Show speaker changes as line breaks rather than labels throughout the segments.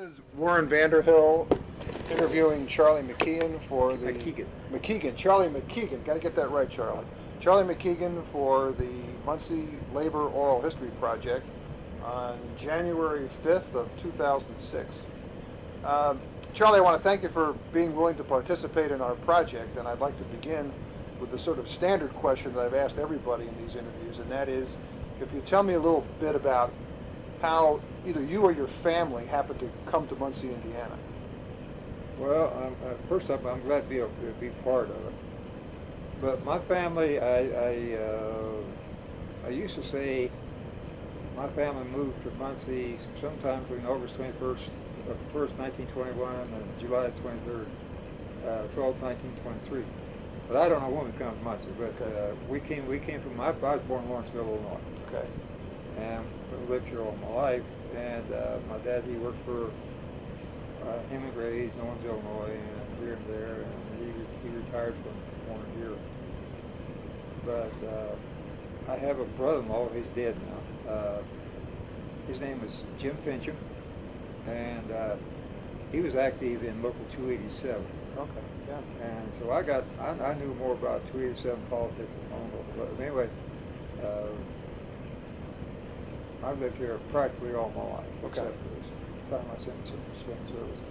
is Warren Vanderhill interviewing Charlie McKeighen for the...
McKeighen.
Charlie McKeighen. Got to get that right, Charlie. Charlie McKeighen for the Muncie Labor Oral History Project on January 5th of 2006. Charlie, I want to thank you for being willing to participate in our project, and I'd like to begin with the sort of standard question that I've asked everybody in these interviews, and that is, if you tell me a little bit about how either you or your family happened to come to Muncie, Indiana.
Well, first up, I'm glad to be part of it. But my family, I used to say my family moved to Muncie sometime between August 21st, 1921 and July 23rd, 1923. But I don't know when we come to Muncie. But we came from. I was born in Lawrenceville, Illinois.
Okay.
And lived here all my life. And my dad, he worked for him and Gray's, Owens, Illinois, and here and there. And he retired from one here. But I have a brother-in-law. He's dead now. His name was Jim Fincham, and he was active in Local 287.
Okay. Yeah.
And so I knew more about 287 politics than all of it. But anyway, I've lived here practically all my life, except for this time I spent in service.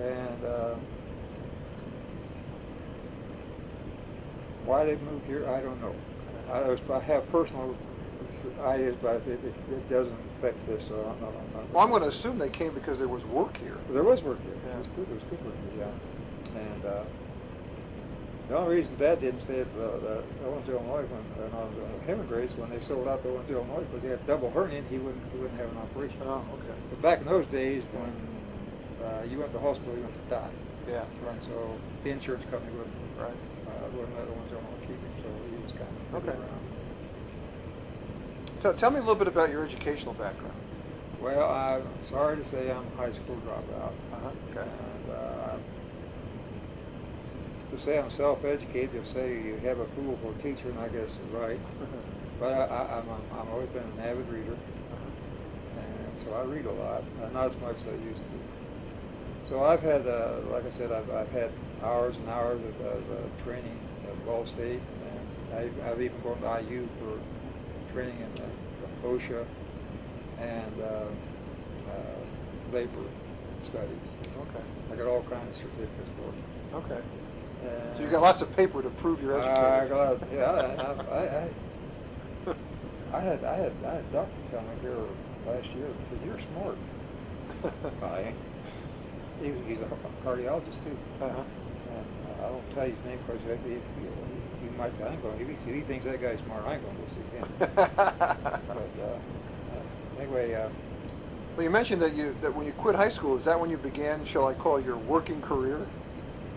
And why they moved here, I don't know. I have personal ideas, but it doesn't affect this. So I'm not
well, I'm going to assume they came because there was work here.
There was work here.
Yeah.
There was good work here, yeah. And the only reason Dad didn't stay at Owens, Illinois when I was him and Grace, when they sold out to Owens, Illinois, because he had double hernia, he wouldn't have an operation.
Oh, okay.
But back in those days, when you went to the hospital, you went to die.
Yeah.
Right. So the insurance company wouldn't let Owens, Illinois keep him, so he was kind of around.
So tell me a little bit about your educational background.
Well, I'm sorry to say I'm a high school dropout.
Okay.
And to say I'm self-educated, they'll say you have a fool for a teacher, and I guess it's right. But I've always been an avid reader, and so I read a lot, not as much as I used to. So I've had, like I said, I've had hours and hours of training at Ball State, and I've even gone to IU for training in OSHA and labor studies.
Okay.
I got all kinds of certificates for it.
Okay. So you got lots of paper to prove you're educated.
I had a doctor come in here last year and said, "You're smart." I ain't. He's a cardiologist too. And I won't tell you his name because he might say, if he thinks that guy's smart, I ain't going to go see him. But anyway.
Well, you mentioned that when you quit high school, is that when you began, shall I call, your working career?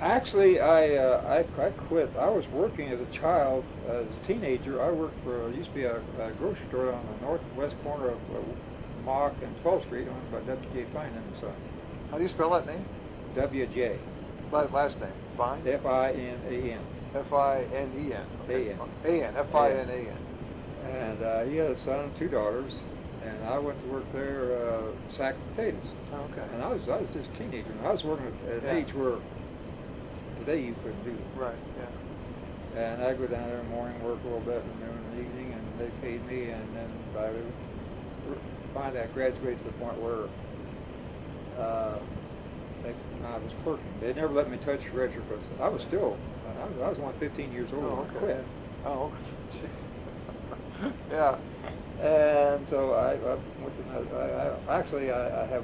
Actually, I quit. I was working as a child, as a teenager. I worked for, used to be a grocery store on the northwest corner of Mock and 12th Street, owned by W.J. Fine and Son.
How do you spell that name?
W.J.
Last name? Fine?
F-I-N-A-N.
F-I-N-E-N.
Okay.
A-N. F-I-N-A-N.
And he had a son and 2 daughters, and I went to work there sacking potatoes.
Oh, okay.
And I was just a teenager, and I was working at an age where today you couldn't do it.
Right, yeah.
And I'd go down there in the morning, work a little bit, and then in the evening, and they paid me, and then by the finally I graduated to the point where I was clerking. They never let me touch the register because I was still, I was only 15 years old when I quit.
Oh, okay. Yeah.
And so I went to, actually I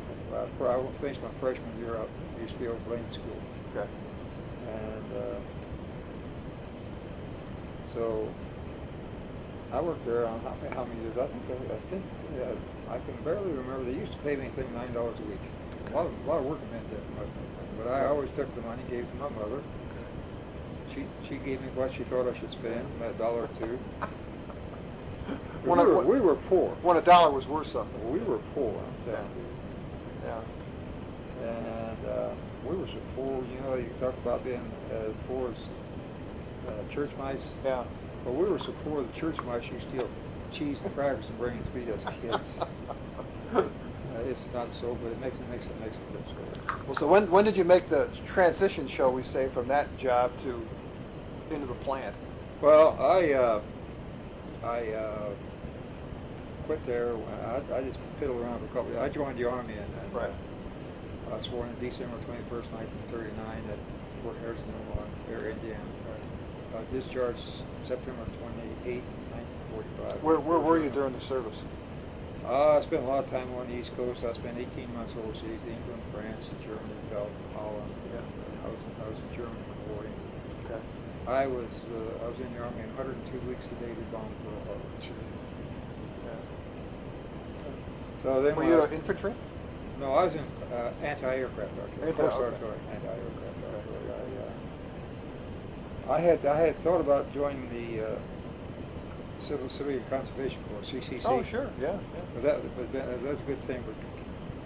finished my freshman year up at Eastfield Blaine School.
Okay.
And so I worked there on how many years? I think I can barely remember. They used to pay me $9 a week. A lot of working men did much, but I always took the money, gave it to my mother. She gave me what she thought I should spend, $1 or $2. We were poor.
When $1 was worth something.
We were poor, I'm telling you.
Yeah.
And we were so poor. You know, you talk about being poor as church mice.
Yeah.
Well, we were so poor the church mice used to steal cheese and crackers and bring it to me as kids. It's not so, but it makes a good story.
Well, so when did you make the transition, shall we say, from that job to into the plant?
Well, I quit there. I just fiddled around for a couple of years. I joined the Army and
Right.
I was sworn in December 21st, 1939 at Fort Harrison, Illinois, Indiana. Discharged September 28th, 1945.
Where were you during the service?
I spent a lot of time on the East Coast. I spent 18 months overseas, England, France, Germany, Belgium, Holland.
Yeah.
I was in Germany for 4 years.
Okay.
I was in the Army 102 weeks a day to bomb Pearl Harbor.
Yeah.
So then
Were you infantry?
No, I was in anti-aircraft artillery. Coast Guard
Okay.
Anti-aircraft artillery. I had thought about joining the Civilian Conservation Corps, CCC.
Oh, sure. Yeah.
But that's a good thing for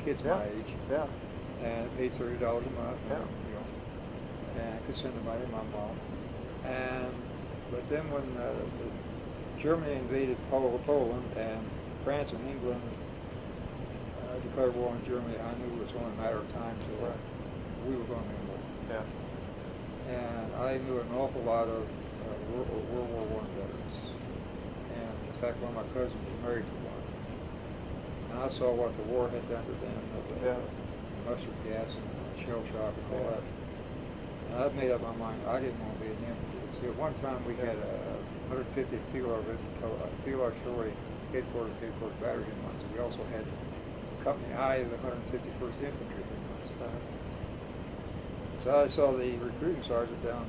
kids my age.
Yeah.
And it paid $30 a month.
Yeah.
And I could send the money to my mom. But then when Germany invaded Poland and France and England declared war on Germany, I knew it was only a matter of time till we were going to war.
Yeah.
And I knew an awful lot of World War I veterans. And in fact, one of my cousins was married to one. And I saw what the war had done to them, the mustard gas and shell shock and all that. And I've made up my mind, I didn't want to be an infantry. See, at one time we had a 150th Field Artillery headquarters battery in Muncie. We also had Company I of the 151st Infantry in Muncie. So I saw the recruiting sergeant down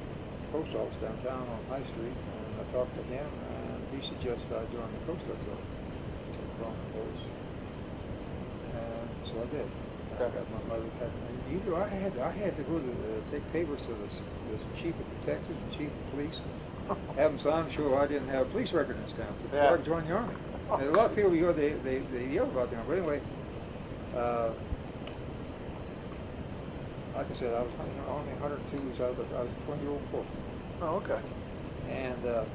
post office downtown on High Street, and I talked to him, and he suggested I join the Coast Artillery. And so I did. I got my mother. I had to go to take papers to the chief of detectives and chief of police, have them sign show I didn't have a police record in this town, so before I could join the Army. And a lot of people, they yell about the Army. But anyway, like I said, I was only 102, so I was a 20-year-old corporal.
Oh, okay.
And they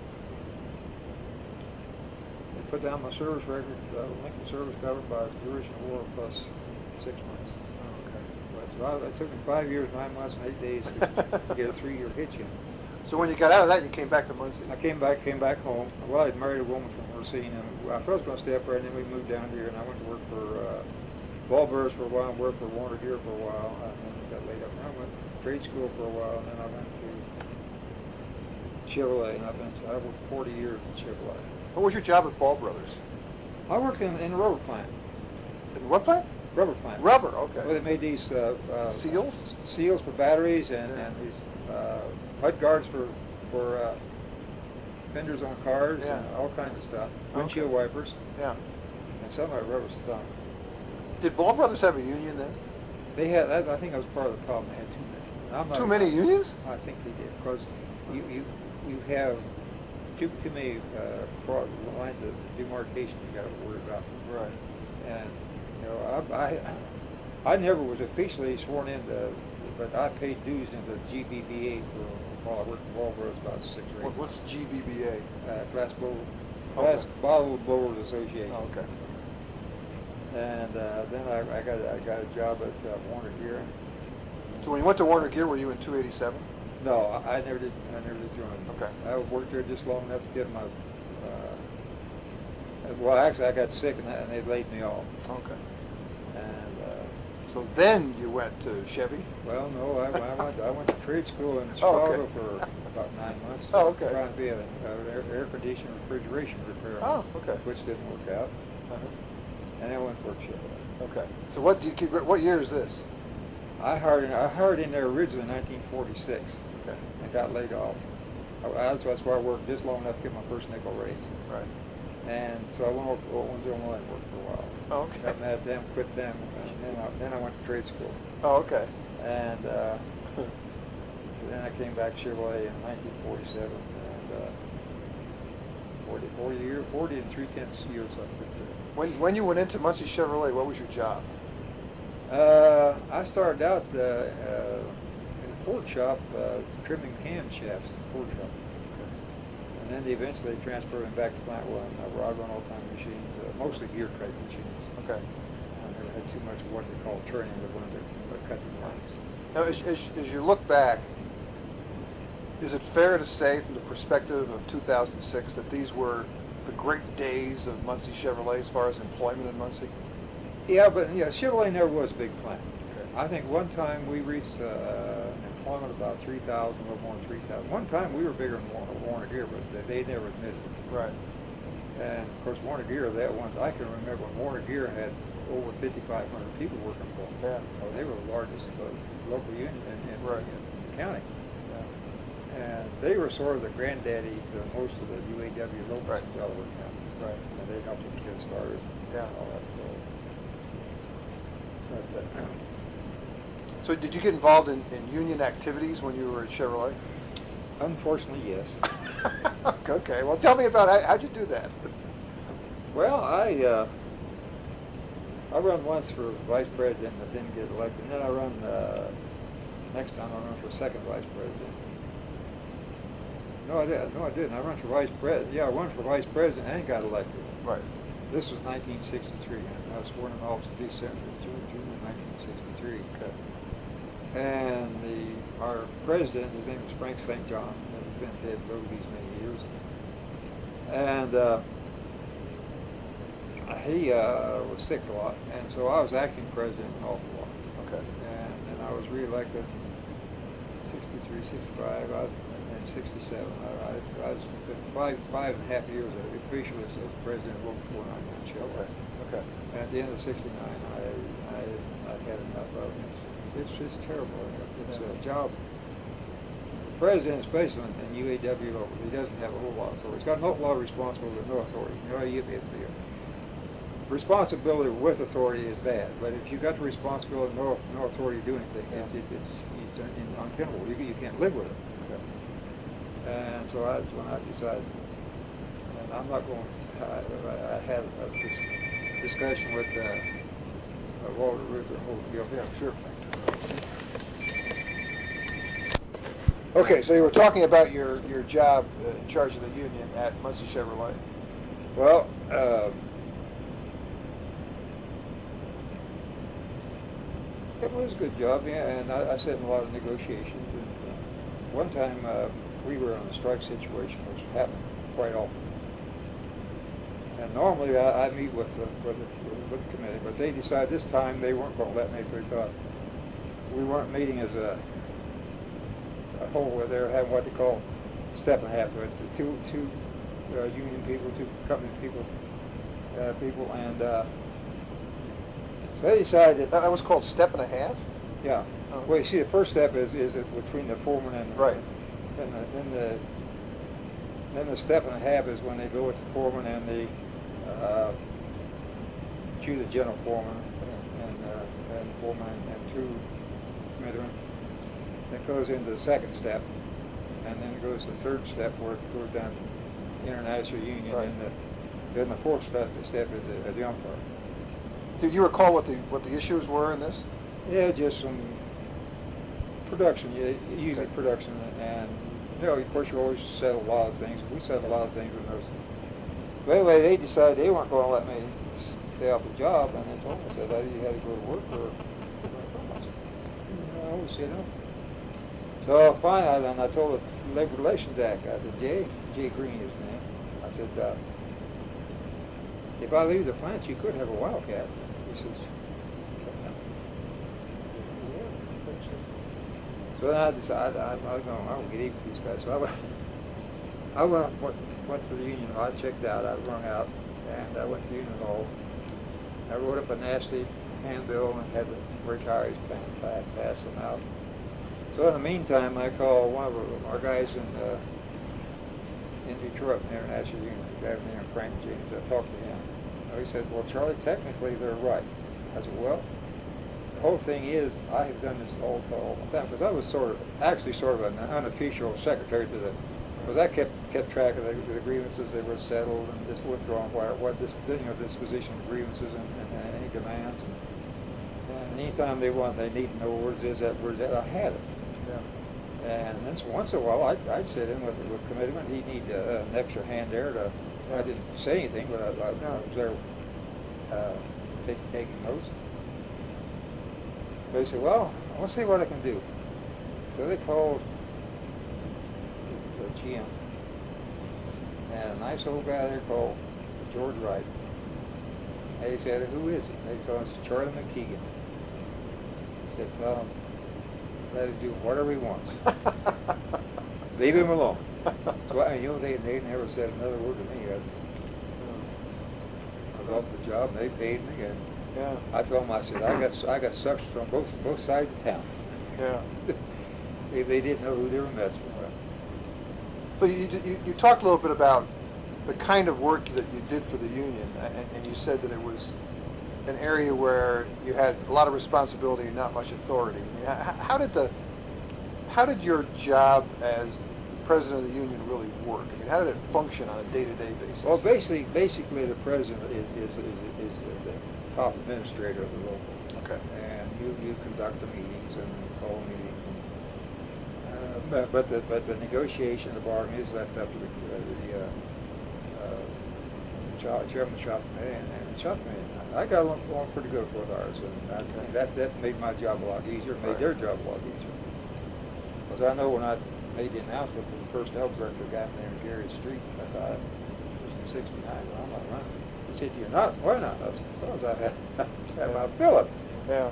put down my service record, length of service covered by duration of war plus 6 months.
Oh, okay.
So it took me 5 years, 9 months, and 8 days to get a 3-year hitch in.
So when you got out of that, you came back to Muncie?
I came back home. Well, I had married a woman from Racine, and I thought I was going to stay up there, and then we moved down here, and I went to work for Ballbirds for a while, and worked for Warner Gear for a while, and then I got laid up. And I went to trade school for a while, and then I went to Chevrolet, and I worked 40 years in Chevrolet.
What was your job at Ball Brothers?
I worked in a rubber plant.
In what plant?
Rubber plant.
Rubber, okay.
Well, they made these
seals?
Seals for batteries and these mud guards for fenders on cars and all kinds of stuff. Windshield wipers.
Yeah.
And some of that rubber stuff.
Did Ball Brothers have a union then?
They had. I think that was part of the problem. They had too many.
Too many unions?
I think they did, because you have too many lines of demarcation you got to worry about.
Right.
And you know, I never was officially sworn in, but I paid dues into GBBA while I worked in Ball Brothers about 6 or 8 months.
What's GBBA?
Glass Bottle Blowers Association.
Oh, okay.
And then I got a job at Warner Gear.
So when you went to Warner Gear, were you in 287?
No, I never did join.
Okay.
I worked there just long enough to get my. Well, actually, I got sick and they laid me off.
Okay.
And
so then you went to Chevy?
well, no, I went to trade school in Chicago for about 9 months.
Oh, okay.
Trying to be an air conditioning refrigeration repairman.
Oh, okay.
Which didn't work out. And I went for Chevrolet.
Okay. So what year is this?
I hired in there originally in 1946.
Okay.
I got laid off. That's why I worked just long enough to get my first nickel raise.
Right.
And so I went over to Owens Illinois and worked for a while.
Oh, okay.
Got mad at them, quit them, and then I went to trade school.
Oh, okay.
And then I came back to Chevrolet in 1947, and 40 and 3/10 years I quit there.
When you went into Muncie Chevrolet, what was your job?
I started out in a Ford shop, trimming cam shafts in the Ford shop. And then they eventually transferred them back to Plant 1, where I run all kind of machines, mostly gear type machines.
Okay.
I never had too much of what they call turning, but one of the cutting lines.
Now, as you look back, is it fair to say, from the perspective of 2006, that these were the great days of Muncie Chevrolet as far as employment in Muncie?
Yeah, but Chevrolet never was a big plant. Okay. I think one time we reached an employment of about 3,000, a little more than 3,000. One time we were bigger than Warner Gear, but they never admitted it.
Right.
And of course, Warner Gear, that one, I can remember when Warner Gear had over 5,500 people working for them. Yeah. Oh, they were the largest local union in the county. And they were sort of the granddaddy to most of the UAW locals in Delaware County. Right. And they helped them get started. Yeah. And all that.
So did you get involved in union activities when you were at Chevrolet?
Unfortunately, yes.
Okay. Well, tell me about how'd you do that?
Well, I run once for vice president, but didn't get elected. And then I run next time I run for second vice president. No, I didn't. I run for vice president. Yeah, I run for vice president and got elected.
Right.
This was 1963. I was sworn in office in June of 1963. Okay. And our president, his name was Frank St. John, and he's been dead for these many years. And he was sick a lot, and so I was acting president an awful lot. Okay. And I was reelected in 63, 65, and 67. I was five and a half years officially as president of Local 499 Chevrolet. Okay. And at the end of 69, I had enough of it. It's just terrible. It's a job. The president, especially in UAW local, he doesn't have a whole lot of authority. He's got an awful lot of responsibility with no authority. You know, you get the responsibility with authority is bad, but if you've got the responsibility and no authority to do anything, it's untenable. You can't live with it. Okay. And so that's when I decided, and I'm not going. I had a discussion with Walter Ruther and Holden. Yeah, sure. Okay, so you were talking about your job in charge of the union at Muncie Chevrolet. Well, it was a good job, yeah, and I sat in a lot of negotiations. And, one time we were in a strike situation, which happened quite often. And normally I meet with the committee, but they decided this time they weren't going to let me because we weren't meeting as a whole, where they were having what they call step and a half, with two union people, two company people, and so they decided
that was called step and a half.
Yeah. Oh. Well, you see, the first step is between the foreman and
right.
Then the step and a half is when they go with the foreman and the general foreman and foreman and two committeemen. That goes into the second step, and then it goes to the third step where it goes down to international union, right. And then the fourth step is the umpire.
Do you recall what the issues were in this?
Yeah, just some production, usually okay. Production, and of course you always settle a lot of things. We settled a lot of things with those. But anyway, they decided they weren't going to let me stay off the job, and they told me, said that you had to go to work or I said, no, you know. So finally, then I told the Labor Relations Act, I said, Jay Green is his name. I said, if I leave the plant, you could have a wildcat. He says, so then I decided I would get even with these guys. So I went to the union hall. I checked out. I rung out, and I went to the union hall. I wrote up a nasty handbill and had the retirees pass them out. So in the meantime, I called one of our guys in Detroit, in the International Union, a guy named Frank James. I talked to him. He said, well, Charlie, technically they're right. I said, well, the whole thing is I have done this all the time, because I was sort of an unofficial secretary to because I kept track of the grievances that were settled and just withdrawn, disposition of grievances and any demands. And anytime they need to know where's that, I had it. Yeah. And then so once in a while, I'd sit in with commitment. He'd need an extra hand there to. I didn't say anything, but I was there taking notes. They said, "Well, let's see what I can do." So they called the GM, and a nice old guy there called George Wright. And he said, "Who is he?" They told us Charlie McKeighen. He said, "Tell him let him do whatever he wants. Leave him alone." So I mean, you know, they never said another word to me. I was off the job, and they paid me, and I told them, I said, I got suckers from both sides of town.
Yeah.
They didn't know who they were messing with.
So you talked a little bit about the kind of work that you did for the union, and you said that it was an area where you had a lot of responsibility and not much authority. I mean, how did your job as president of the union really work? I mean, how did it function on a day-to-day basis?
Well, basically, the president is the top administrator of the local.
Okay.
And you conduct the meetings and call meetings. But the negotiation, the bargaining is left up to the chairman of the shop committee and the shop committee. I got along pretty good with ours, and I think that made my job a lot easier, made their job a lot easier. Because I know when I made the announcement for the first health director got in there in Gary Street, I thought, it was in '69, well, I'm not running. He said, "You're not? Why not?" I said, "Because I had my Philip."
Yeah.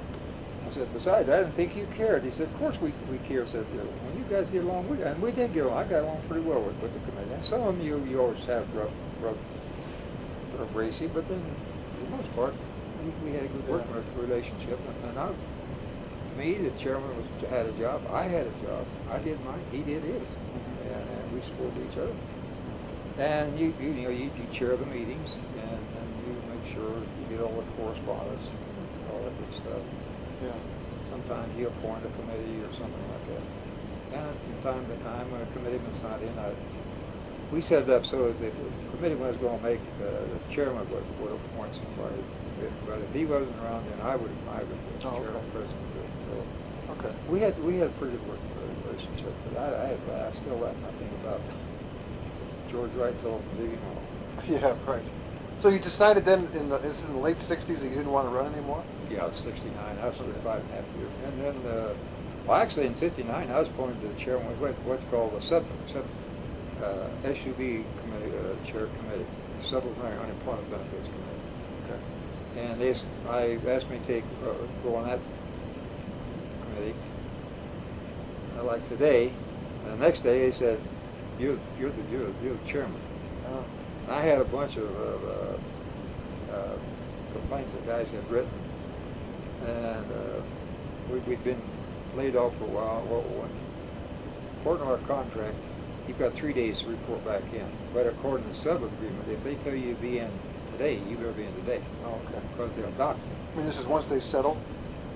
I said, "Besides, I didn't think you cared." He said, "Of course we care." I said, "When you guys get along, and we did get along. I got along pretty well with the committee. And some of them you always have rough racy, but then for the most part, we had a good working relationship. And to me, the chairman had a job. I had a job. I did mine. He did his, and we supported each other. And you chair the meetings, and you make sure you get all the correspondence and all that good stuff.
Yeah.
Sometimes you appoint a committee or something like that. And from time to time, when a committeeman's not in, we set it up so that the committee was going to make the chairman would appoint somebody. But if he wasn't around, then I would be the chairman president. So
Okay.
we had a pretty good working relationship. But I still like nothing about George Wright told him to leave him alone.
Yeah, right. So you decided then, this is in the late '60s, that you didn't want to run anymore?
Yeah, I was 69. I was 5.5 years. And then, well, actually in '59, I was appointed to the chairman of what's called a SUB committee, chair committee, Supplementary Unemployment Benefits Committee.
Okay.
And I asked me to go on that committee. Like today, and the next day they said, "You're the chairman."
Oh.
I had a bunch of complaints that guys had written, and we'd been laid off for a while. Well, according to our contract, you've got 3 days to report back in. But according to the sub-agreement, if they tell you to be in today, you better be in today.
Oh, okay.
Because they'll dock you.
I mean, this is once they settle?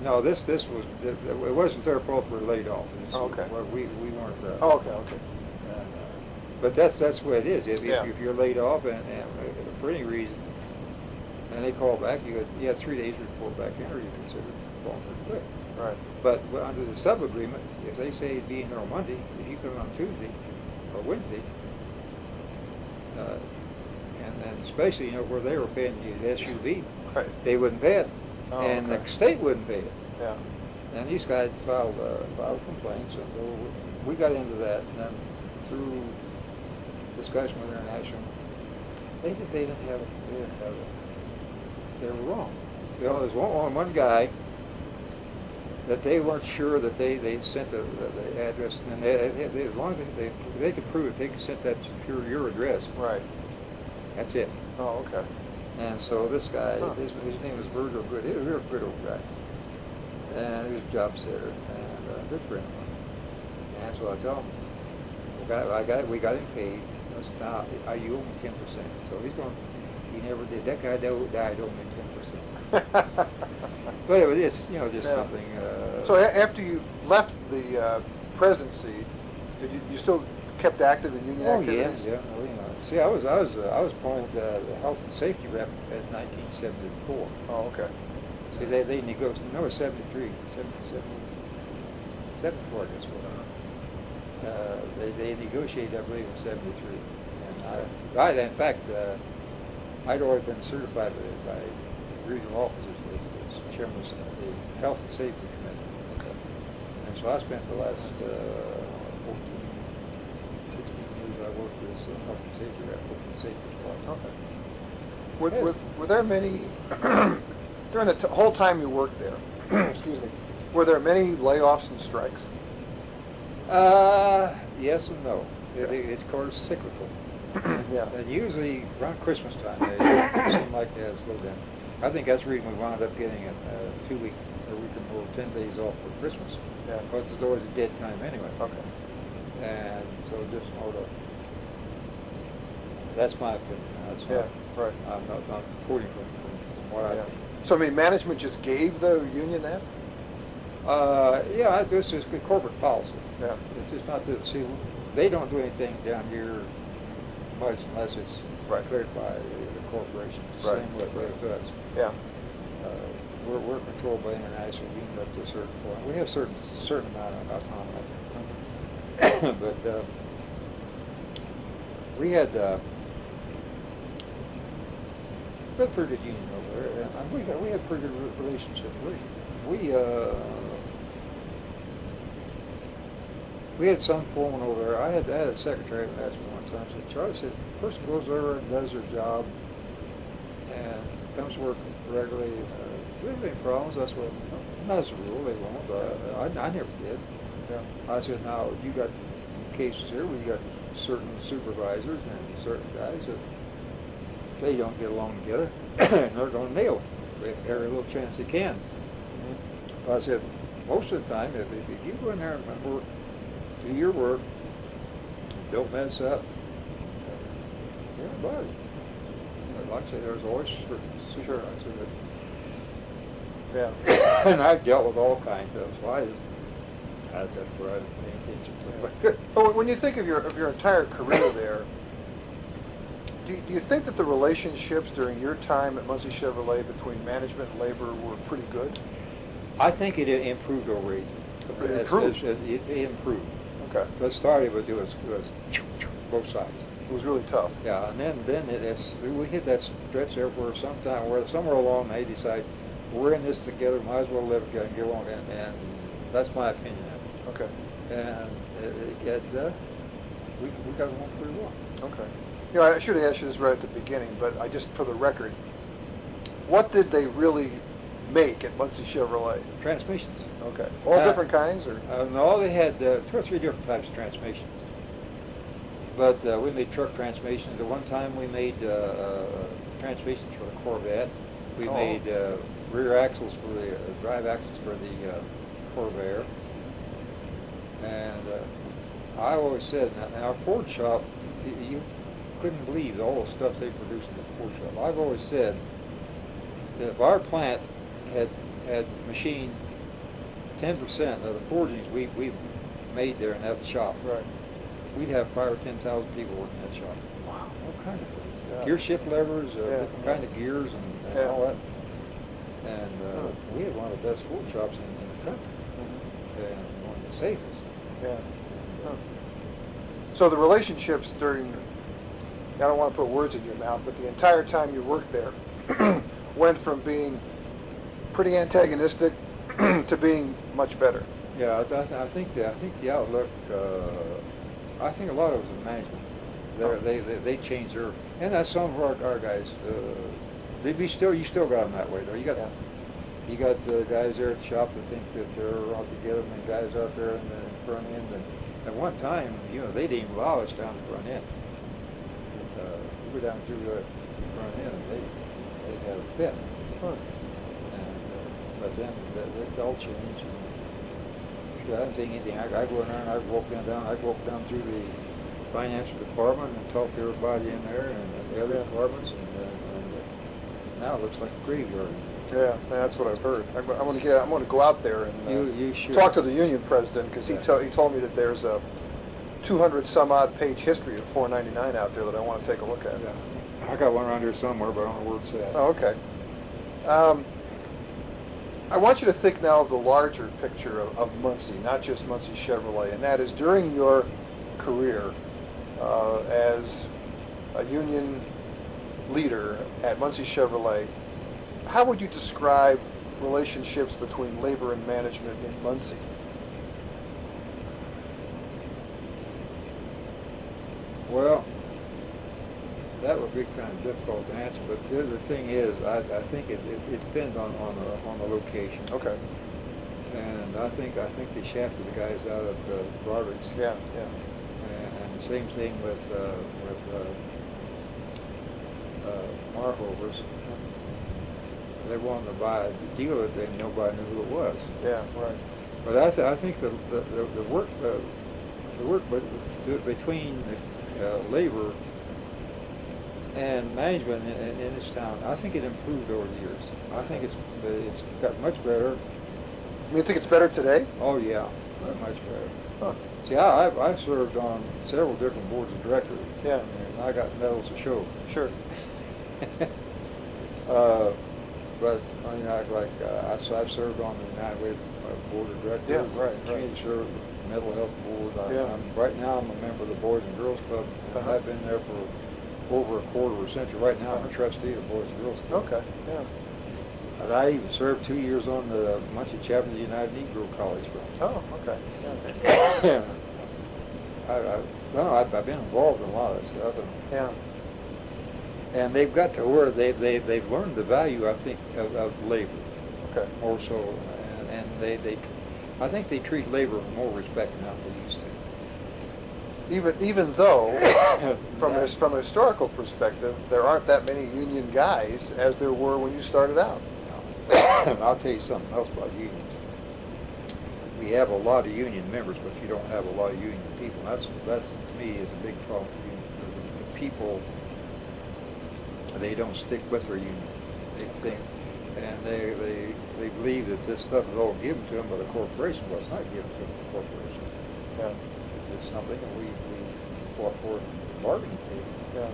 No, this was, it wasn't their fault we were laid off.
Okay.
Well, we weren't.
Oh, okay.
But that's the way it is. If you're laid off and for any reason, and they call back, you have 3 days to report back in, or you consider voluntary quit.
Right.
But under the sub-agreement, if they say be in there on Monday, if you come on Tuesday or Wednesday, and especially where they were paying you the SUV,
right,
they wouldn't pay it,
oh,
and
okay.
the state wouldn't pay it.
Yeah.
And these guys filed complaints, and so we got into that, and then through discussion with International, they said they didn't have it. They were wrong. There's one guy that they weren't sure that they sent the address, and as long as they could prove it, they could send that to your address.
Right.
That's it.
Oh, okay.
And so this guy, his name was Virgil Good. He was a real good old guy, and he was a job setter and a good friend of mine. And so I told him, we got him paid. I said, now, you owe me 10%. So he never did. That guy died owing me 10%. But it was just something.
So after you left the presidency, did you still kept active in union activities?
Yeah. Well, see, I was appointed the health and safety rep in 1974.
Oh, okay.
See, they negotiated. No, it was 73, 74, I guess. They negotiated, I believe, in '73. And in fact, I'd already been certified by regional officers as chairman of the Health and Safety Committee.
Okay.
And so I spent the last 16 years I worked as a health and safety rep for the safety department.
Okay. Were there many, during the whole time you worked there, excuse me, were there many layoffs and strikes?
Yes and no. It's of course cyclical.
Yeah.
And usually around Christmas time, it seemed like they had a slowdown. I think that's the reason we wound up getting a 2 week, or we can move 10 days off for Christmas.
Yeah.
Because it's always a dead time anyway.
Okay.
And so just sort of, that's my opinion. That's
right.
I'm not quoting from what I.
So I mean, management just gave the union that?
Yeah, it's just good corporate policy.
Yeah.
It's just not to see. They don't do anything down here much unless it's cleared by the corporation.
Right.
Same with us.
Yeah.
We're controlled by international unions up to a certain point. We have certain amount of autonomy. But we had a pretty good union over there, and we had pretty good relationship. We had some foreman over there. I had a secretary who asked me one time. Said, Charlie said, person goes over and does their job, and comes to work regularly. Do we have any problems? I said, not as a rule, they won't. I never did.
Yeah.
I said, now you got cases here where you got certain supervisors and certain guys that they don't get along together, and they're going to nail it every little chance they can. Mm-hmm. I said, most of the time, if you go in there and work, do your work, don't mess up, you're a buddy. Like I say, there's always sure. I said,
yeah.
And I've dealt with all kinds of, so I just had that where I didn't pay attention to it.
But when you think of your entire career there, do you think that the relationships during your time at Muncie Chevrolet between management and labor were pretty good?
I think it improved over age.
It improved?
It improved.
Okay.
But started with it was both sides.
It was really tough.
Yeah, and then we hit that stretch there where somewhere along they decide we're in this together, might as well live together and get along, and that's my opinion of it.
Okay.
And we got along pretty well.
Okay. You know, I should have asked you this right at the beginning, but I just, for the record, what did they really make at Muncie Chevrolet?
Transmissions.
Okay. All different kinds, or?
No, they had 2 or 3 different types of transmissions. But we made truck transmissions. At one time, we made transmissions for the Corvette. We made rear axles for the drive axles for the Corvair. And I always said, in our Ford shop, you couldn't believe all the stuff they produced in the Ford shop. I've always said that if our plant had machined 10% of the forgings we made there in that shop,
right,
we'd have 5,000 or 10,000 people working in that shop.
Wow.
All kind of things.
Yeah.
Gear shift levers, different kind of gears, and all that. And we had one of the best Ford shops in the country, and one of the safest.
Yeah. So the relationships during, I don't want to put words in your mouth, but the entire time you worked there went from being pretty antagonistic to being much better.
Yeah, I think the outlook. I think a lot of it was the management. They changed their, and that's some of our guys. You still got them that way though. You got the guys there at the shop that think that they're all together, and the guys out there in the front end. And at one time, they didn't even allow us down the front end. We go down through the front end, and they had a fit. But then that all changed. I didn't think anything. I go in there and I'd walk down through the financial department and talk to everybody in there and the other departments, and now it looks like a graveyard.
Yeah, that's what I've heard. I'm going to go out there and
you
talk to the union president, because he told me that there's a 200-some-odd page history of 499 out there that I want to take a look at.
Yeah. I got one around here somewhere, but I don't know where it's at.
Oh, okay. I want you to think now of the larger picture of Muncie, not just Muncie Chevrolet, and that is during your career as a union leader at Muncie Chevrolet, how would you describe relationships between labor and management in Muncie?
Well, that would be kind of difficult to answer, but the thing is, I think it depends on the location.
Okay.
And I think they shafted the guys out of Roberts.
Yeah, yeah.
And the same thing with Marhovers. They wanted to buy a deal that they nobody knew who it was.
Yeah, right.
But I think the work between labor and management in this town, I think it improved over the years. I think it's got much better.
You think it's better today?
Oh yeah, much better.
Huh.
See, I've served on several different boards of directors.
Yeah.
And I got medals to show.
Sure.
But you know, I've served on the United Way board of directors.
Yeah, right.
Community service, mental health board.
Yeah.
Right now, I'm a member of the Boys and Girls Club. And I've been there for over a quarter of a century. Right now, I'm a trustee of the Boys and Girls Club.
Okay. Yeah.
And I even served 2 years on the Muncie chapter of the United Negro College Club.
Oh, okay. Yeah.
I've been involved in a lot of stuff.
Yeah.
And they've got to where they've learned the value, I think, of labor.
Okay.
More so, and I think they treat labor with more respect now than they used to.
Even though, from a historical perspective, there aren't that many union guys as there were when you started out.
And I'll tell you something else about unions. We have a lot of union members, but you don't have a lot of union people. That to me is a big problem for unions. The people, they don't stick with their union. They think, and they believe that this stuff is all given to them by the corporation. Well, it's not given to them by the corporation.
Yeah.
It's something that we fought for in the bargaining table.
Yeah.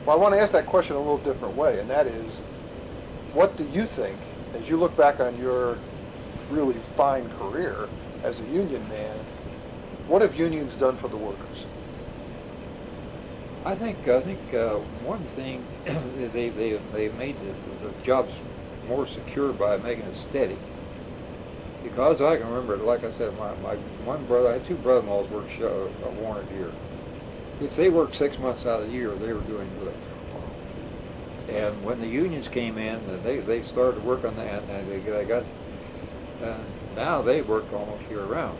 Well, I want to ask that question a little different way, and that is, what do you think, as you look back on your really fine career as a union man, what have unions done for the workers?
I think one thing they made the jobs more secure by making it steady. Because I can remember, like I said, my one brother, I had two brother-in-laws worked Warner here. If they worked 6 months out of the year, they were doing good. And when the unions came in, they started to work on that, and they got. Now they work almost year-round.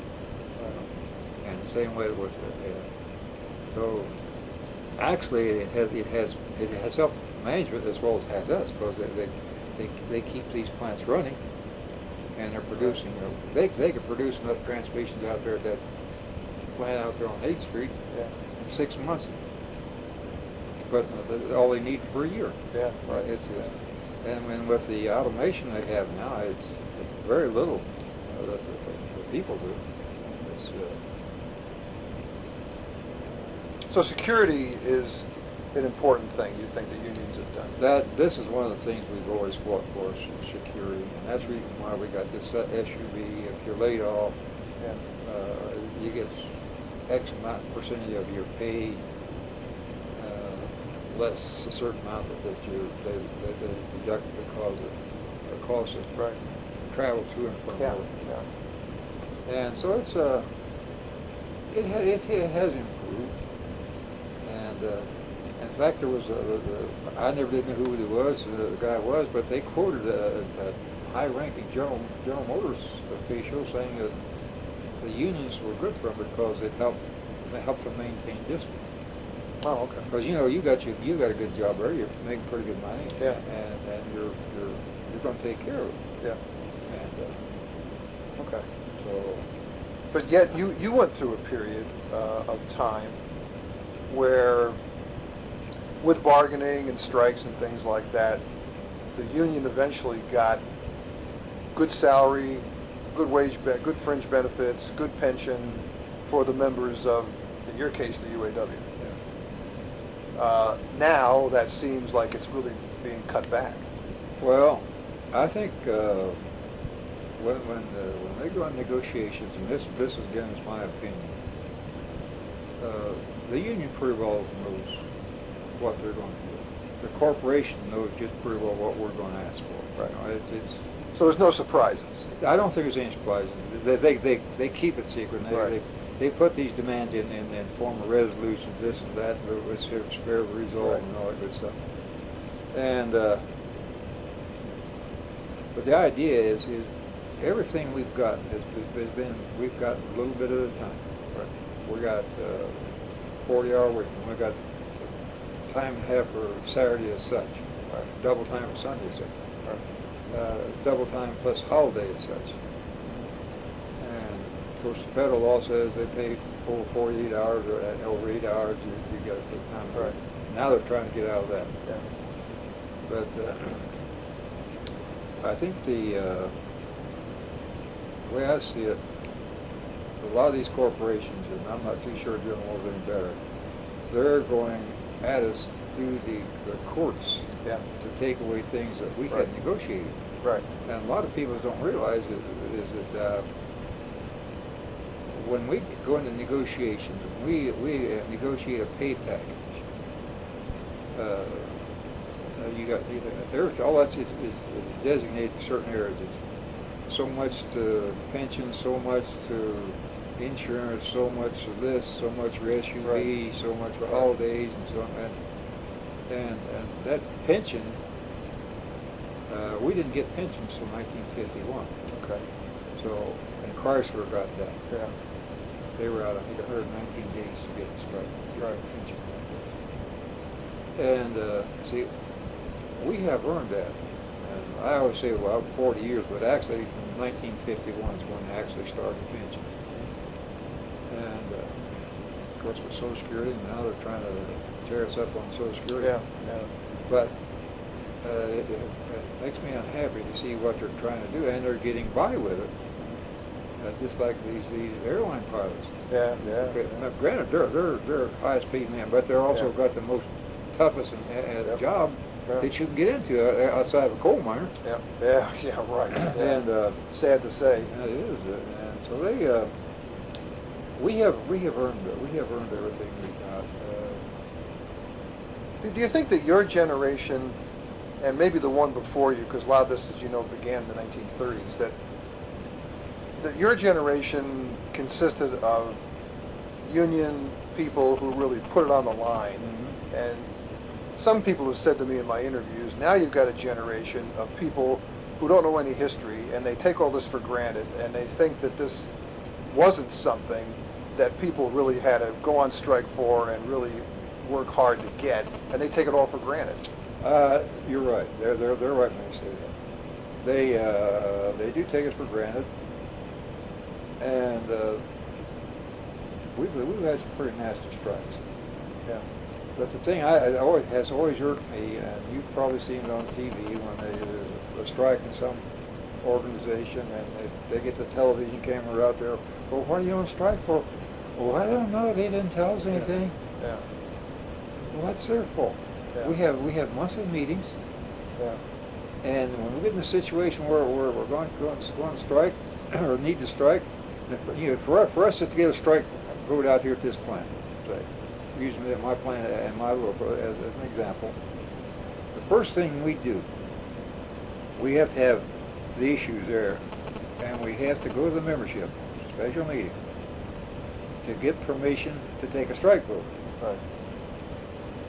And the same way it was. So actually, it has helped management as well as it has us, because they keep these plants running, and they're producing. They could produce enough transmissions out there at that plant out there on 8th Street in 6 months. But all they need for a year.
Yeah, right.
And with the automation they have now, it's very little that the people do.
So security is an important thing you think the unions have done?
This is one of the things we've always fought for, is security, and that's the reason why we got this SUV. If you're laid off, you get X amount percentage of your pay, less a certain amount that they deduct because of the cost of travel to and from work. Yeah. And so it has improved. And in fact, there was I never did know who the guy was, but they quoted a high-ranking General Motors official saying that the unions were good for them because it helped them maintain discipline.
Oh, okay.
Because you got a good job there, you're making pretty good money, and you're going to take care of it.
Yeah.
And
okay.
So.
But yet you went through a period of time where, with bargaining and strikes and things like that, the union eventually got good salary, good wage, good fringe benefits, good pension for the members of, in your case, the UAW. Now that seems like it's really being cut back.
Well, I think when they go on negotiations, and this again is my opinion, the union pretty well knows what they're going to do. The corporation knows just pretty well what we're going to ask for.
Right.
You know,
so there's no surprises.
I don't think there's any surprises. They keep it secret. They put these demands in form of resolutions, this and that, it's fair resolve and all that good stuff. And but the idea is everything we've gotten has been we've got a little bit at a time. Right. We got 40-hour week. We got time and a half for Saturday as such. Right. Double time for Sunday as such. Right. Double time plus holiday as such. And of course, the federal law says they pay for 48 hours or over 8 hours. You got to put time. Right. Now they're trying to get out of that. Yeah. But I think the way I see it, a lot of these corporations, and I'm not too sure General Mills any better, they're going at us through the courts to take away things that we had negotiated.
Right.
And a lot of people don't realize is that when we go into negotiations, we negotiate a pay package. You got there's all that is designated in certain areas. It's so much to pension, so much to insurance, so much to this, so much for SUV, so much for holidays, and so on. And that pension, we didn't get pensions until 1951. Okay. So, and Chrysler got that. Yeah. They were out, I think, 119 days to get the strike. Right. Pension. And see, we have earned that. And I always say, well, 40 years, but actually, from 1951 is when they actually started pension. And of course, with Social Security, now they're trying to tear us up on Social Security. Yeah. But it makes me unhappy to see what they're trying to do, and they're getting by with it. Just like these airline pilots. Yeah. Now, granted, they're highest paid men, but they're also got the most toughest job that you can get into outside of a coal miner. Yeah, right. And sad to say. Yeah, it is. And so we have earned everything we got.
Do you think that your generation, and maybe the one before you, because a lot of this, as you know, began in the 1930s, that your generation consisted of union people who really put it on the line? Mm-hmm. And some people have said to me in my interviews, now you've got a generation of people who don't know any history, and they take all this for granted, and they think that this wasn't something that people really had to go on strike for and really work hard to get, and they take it all for granted.
You're right. They're right when they say that. They do take us for granted, and we've had some pretty nasty strikes. Yeah. But the thing has always irked me, and you've probably seen it on TV when there's a strike in some organization, and they get the television camera out there. Well, what are you on strike for? Well, I don't know. They didn't tell us anything. Yeah. Well, that's their fault. Yeah. We have monthly meetings. Yeah. And when we get in a situation where we're going to strike or need to strike, for us to get a strike vote out here at this plant, say, using my plant and my local as an example, the first thing we do, we have to have the issues there, and we have to go to the membership, special meeting, to get permission to take a strike vote. Right.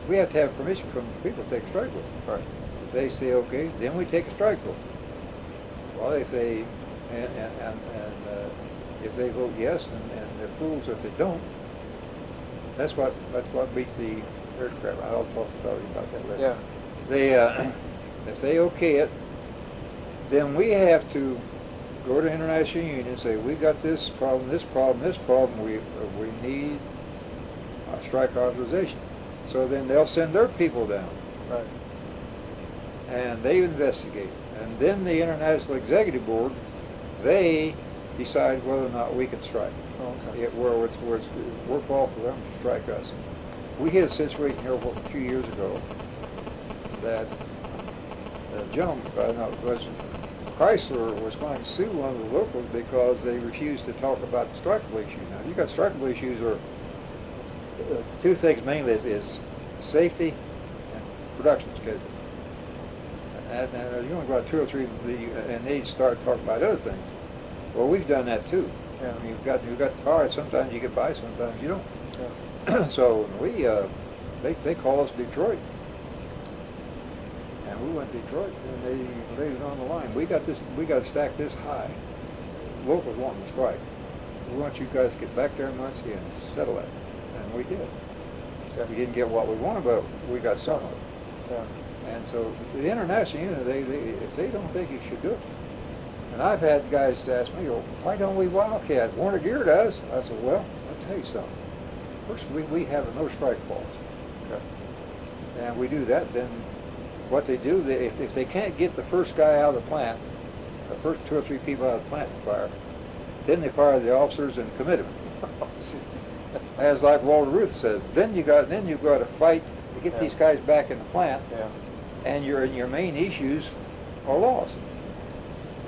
We have to have permission from the people to take a strike vote. Right. If they say okay, then we take a strike vote. Well, they say, and if they vote yes, and they're fools if they don't. That's what beats the aircraft. I'll talk about that later. Yeah. They if they okay it, then we have to go to international union and say we got this problem. We need a strike authorization. So then they'll send their people down. Right. And they investigate. And then the International Executive Board, they decide whether or not we can strike. Okay. Where it's worthwhile for them to strike us. We had a situation here a few years ago that gentleman, was Chrysler was going to sue one of the locals because they refused to talk about the strikeable issues. Now, you got strikeable issues are two things mainly is safety and production schedule. And you only got two or three, and they start talking about other things. Well, we've done that too.
Yeah.
You've got the car. Sometimes you get by, sometimes you don't.
Yeah.
So they call us Detroit, and we went to Detroit, and they laid it on the line. We got to stack this high. Locals wanting to strike. We want you guys to get back there in Muncie and settle it, and we did.
Yeah.
We didn't get what we wanted, but we got some of it.
Yeah.
And so the international unit, if they don't think you should do it. And I've had guys ask me, well, why don't we wildcat? Warner Gear does. I said, well, I'll tell you something. First, we have a no strike clause.
Okay.
And we do that, then what they do, if they can't get the first guy out of the plant, the first two or three people out of the plant to fire, then they fire the officers and commit them. As like Walter Ruth says, then you've got to fight to get these guys back in the plant, and your main issues are lost.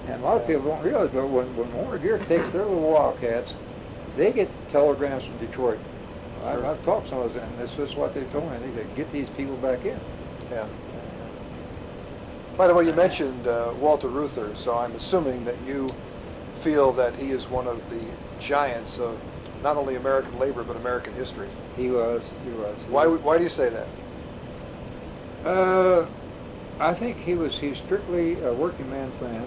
And a lot of people don't realize, but when Warner Gear takes their little wildcats, they get telegrams from Detroit.
Sure.
I've talked to some of them, and this is what they told me. They said, get these people back in.
Yeah. By the way, you mentioned Walter Reuther, so I'm assuming that you feel that he is one of the giants of not only American labor but American history.
He was.
Why do you say that?
I think he was strictly a working man's man.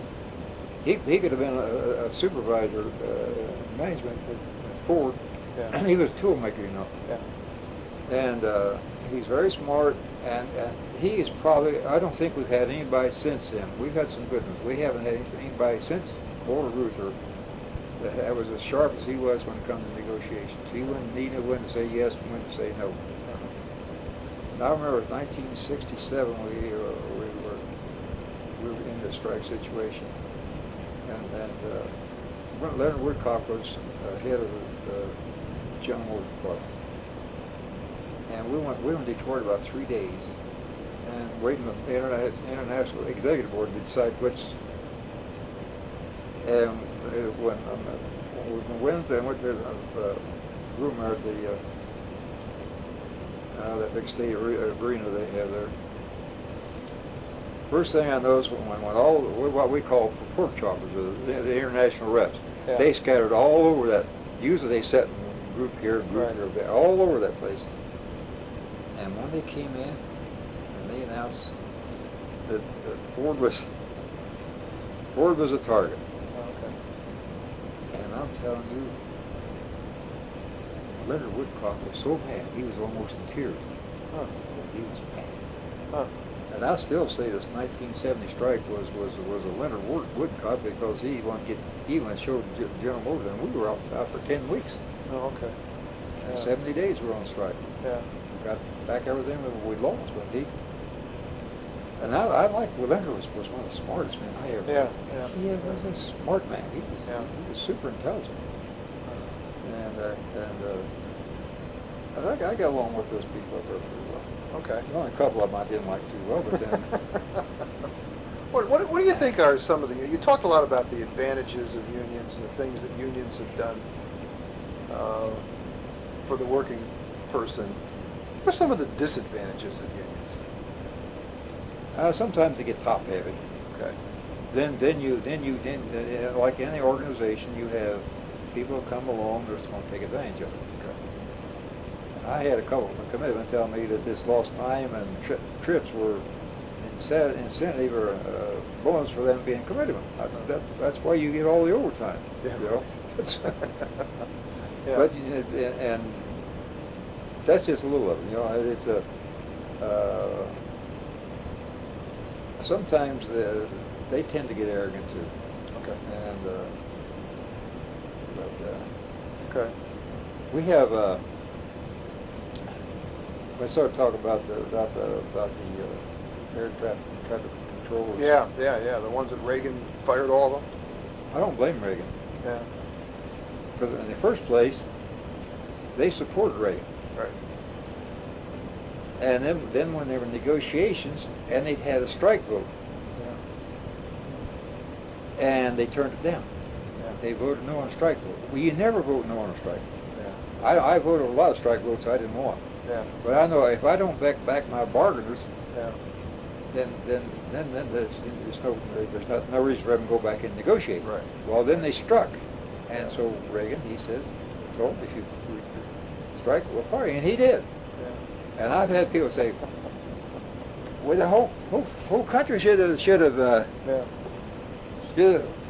He could have been a supervisor in management at Ford.
Yeah.
He was a tool maker, you know.
Yeah.
And he's very smart, and he is probably, I don't think we've had anybody since him. We've had some good ones. We haven't had anybody since Walter Reuther that was as sharp as he was when it comes to negotiations. He knew when to say yes and when to say no. And I remember in 1967 we were in this strike situation, and Leonard Woodcock was head of the General Motors Department, and we went to Detroit about 3 days, and waiting for the international executive board to decide which. And when Wednesday, I went to the room there at that big state arena they have there. First thing I noticed when all what we call pork choppers, the international reps, they scattered all over that. Usually they sat in group here, group here, there, all over that place. And when they came in, and they announced that Ford was a target. And I'm telling you, Leonard Woodcock was so mad, he was almost in tears. He was mad. And I still say this 1970 strike was a Leonard Woodcock because he went to show General Motors, and we were out for 10 weeks.
Oh, okay.
And 70 days we were on strike.
Yeah.
We got back everything that we lost, but he. And I like Leonard was one of the smartest men I ever met.
Yeah.
He was a smart man. He was super intelligent. And I got along with those people up there pretty well.
Okay.
Only a couple of them I didn't like too well, but then.
What do you think are some of the? You talked a lot about the advantages of unions and the things that unions have done for the working person. What are some of the disadvantages of unions?
Sometimes they get top heavy.
Okay.
Then like any organization, you have people who come along that's going to take advantage of it. Okay. I had a couple of commitment tell me that this lost time and trips were incentive or bonus for them being committed. I said that's why you get all the overtime.
Yeah.
You know?
Yeah.
But and that's just a little of it. You know, it's a. Sometimes they tend to get arrogant too.
Okay.
And
okay.
We have. We started talking about the air traffic controllers.
Yeah. The ones that Reagan fired all of them.
I don't blame Reagan.
Yeah.
Because in the first place, they supported Reagan.
Right.
And then when there were negotiations, and they'd had a strike vote, and they turned it down.
Yeah.
They voted no on strike vote. Well, you never vote no on a strike.
Yeah.
I voted a lot of strike votes I didn't want.
Yeah.
But I know if I don't back my bargainers,
Yeah.
then there's no reason for them to go back and negotiate.
Right.
Well, then they struck, and
Yeah.
so Reagan, he said, "Well, if you strike, we'll fire you," and he did.
Yeah.
And I've had people say, "Well, the whole country should have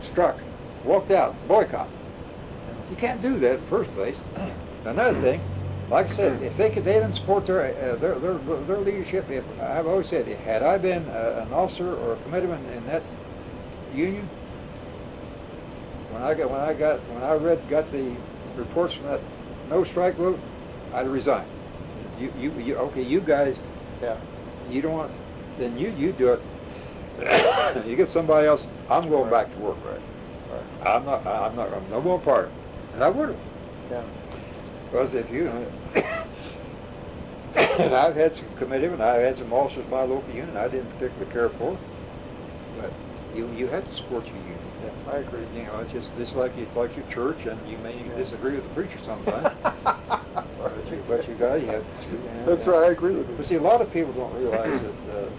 struck, walked out, boycott." You can't do that in the first place. Another thing, like I said, if they didn't support their leadership, I've always said, had I been an officer or a committeeman in that union, when I got the reports from that no strike vote, I'd resign. You guys,
Yeah.
you don't want, then you do it. You get somebody else. I'm going back to work.
Right. Right.
I'm no more part of it. And I would have.
Yeah.
Because if you, and I've had some committeemen, I've had some officers in my local union I didn't particularly care for, but you have to support your union.
Yeah, I agree.
You know, it's just like your church, and you may disagree with the preacher sometimes, but you have to. And,
That's right. I agree with you.
But see, a lot of people don't realize that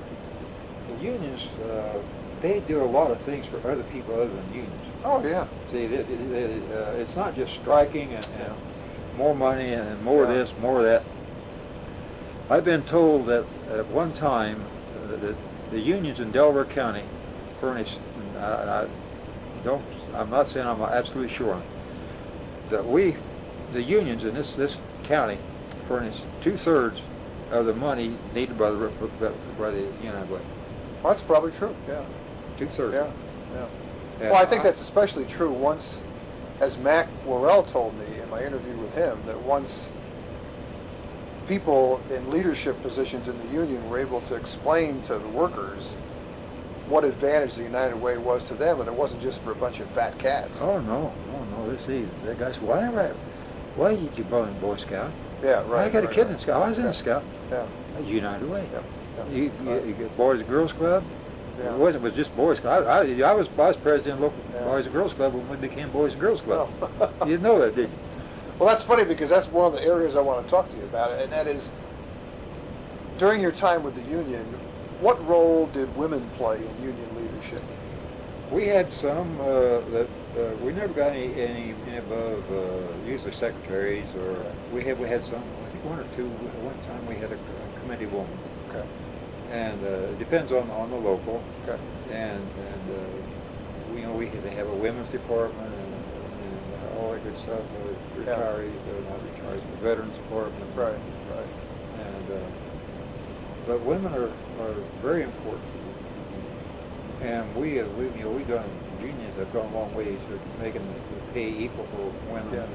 the unions, they do a lot of things for other people other than unions.
Oh yeah.
See, it's not just striking and more money and more this, more that. I've been told that at one time the unions in Delaware County furnished, I'm not saying I'm absolutely sure, that the unions in this county furnished 2/3 of the money needed by the United Way.
Well, that's probably true. Yeah.
2/3.
Yeah. Yeah.
And
Well, I think that's especially true once, as Mac Worrell told me in my interview with him, that once people in leadership positions in the union were able to explain to the workers what advantage the United Way was to them, and it wasn't just for a bunch of fat cats.
Oh no. See, that guy said, why did you join Boy Scout?
Yeah, right.
I got a
right,
kid
right.
in Scout. I was in a Scout.
Yeah.
United Way.
Yeah.
You get Boys and Girls Club.
Yeah.
It was just Boys Club. I was vice president of local
Yeah.
Boys and Girls Club when we became Boys and Girls Club.
Oh.
You didn't know that, did you?
Well, that's funny because that's one of the areas I want to talk to you about, and that is, during your time with the union, what role did women play in union leadership?
We had some that we never got any above usually secretaries, or we had some. I think one or two. One time we had a committee woman.
Okay.
And it depends on the local.
Okay.
And they have a women's department and all that good stuff. Retirees, not retirees, the veterans department.
Right.
And but women are very important. And we done unions have gone a long way to making the pay equal for women.
Yeah.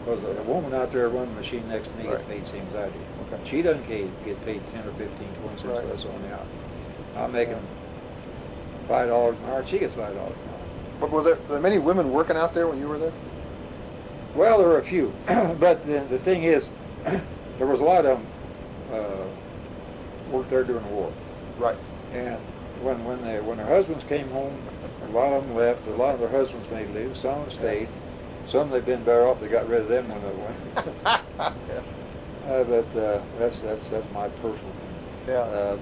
Because a woman out there running the machine next to me
Right.
gets paid same as I do.
Okay.
She doesn't get paid 10 or 15, 20 cents
Right.
less on the hour. I'm making $5 an hour. She gets $5 an hour.
But were there many women working out there when you were there?
Well, there were a few, but the thing is, there was a lot of them worked there during the war.
Right.
And when their husbands came home, a lot of them left. A lot of their husbands may leave. Some of them stayed. Some they've been better off. They got rid of them when they went.
Yeah.
But that's my personal thing.
Yeah.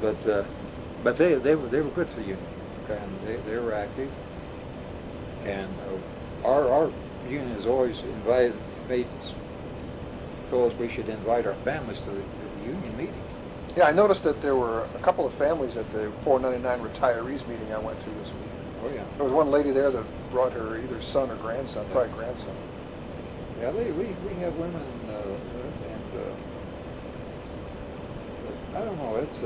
But they were good for the union, and they were active. And our union has always told us we should invite our families to the union meetings.
Yeah, I noticed that there were a couple of families at the 499 retirees meeting I went to this week.
Oh yeah.
There was one lady there that brought her either son or grandson,
Yeah.
probably grandson.
Yeah, we have women, I don't know. It's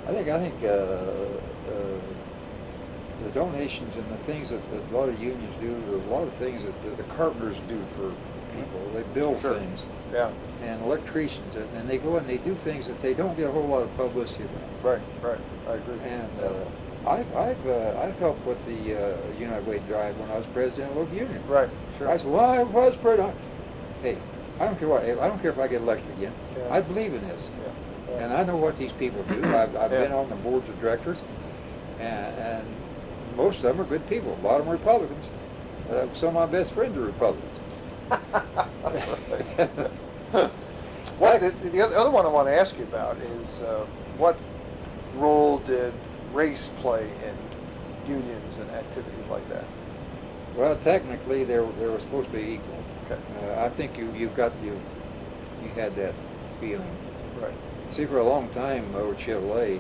I think the donations and the things that a lot of unions do, a lot of things that the carpenters do for people. They build
Sure.
things.
Yeah.
And electricians, and they go and they do things that they don't get a whole lot of publicity about.
Right. I agree.
And I've helped with the United Way drive when I was president of the local union.
Right. Sure.
I said, well, I was president. Hey, I don't care what. I don't care if I get elected again.
Yeah.
I believe in this.
Yeah.
And I know what these people do. I've been on the boards of directors, and most of them are good people. A lot of them are Republicans. Some of my best friends are Republicans.
What the other one I want to ask you about is what role did race play in unions and activities like that?
Well, technically, they were supposed to be equal.
Okay.
I think you had that feeling.
Right.
See, for a long time over Chevrolet,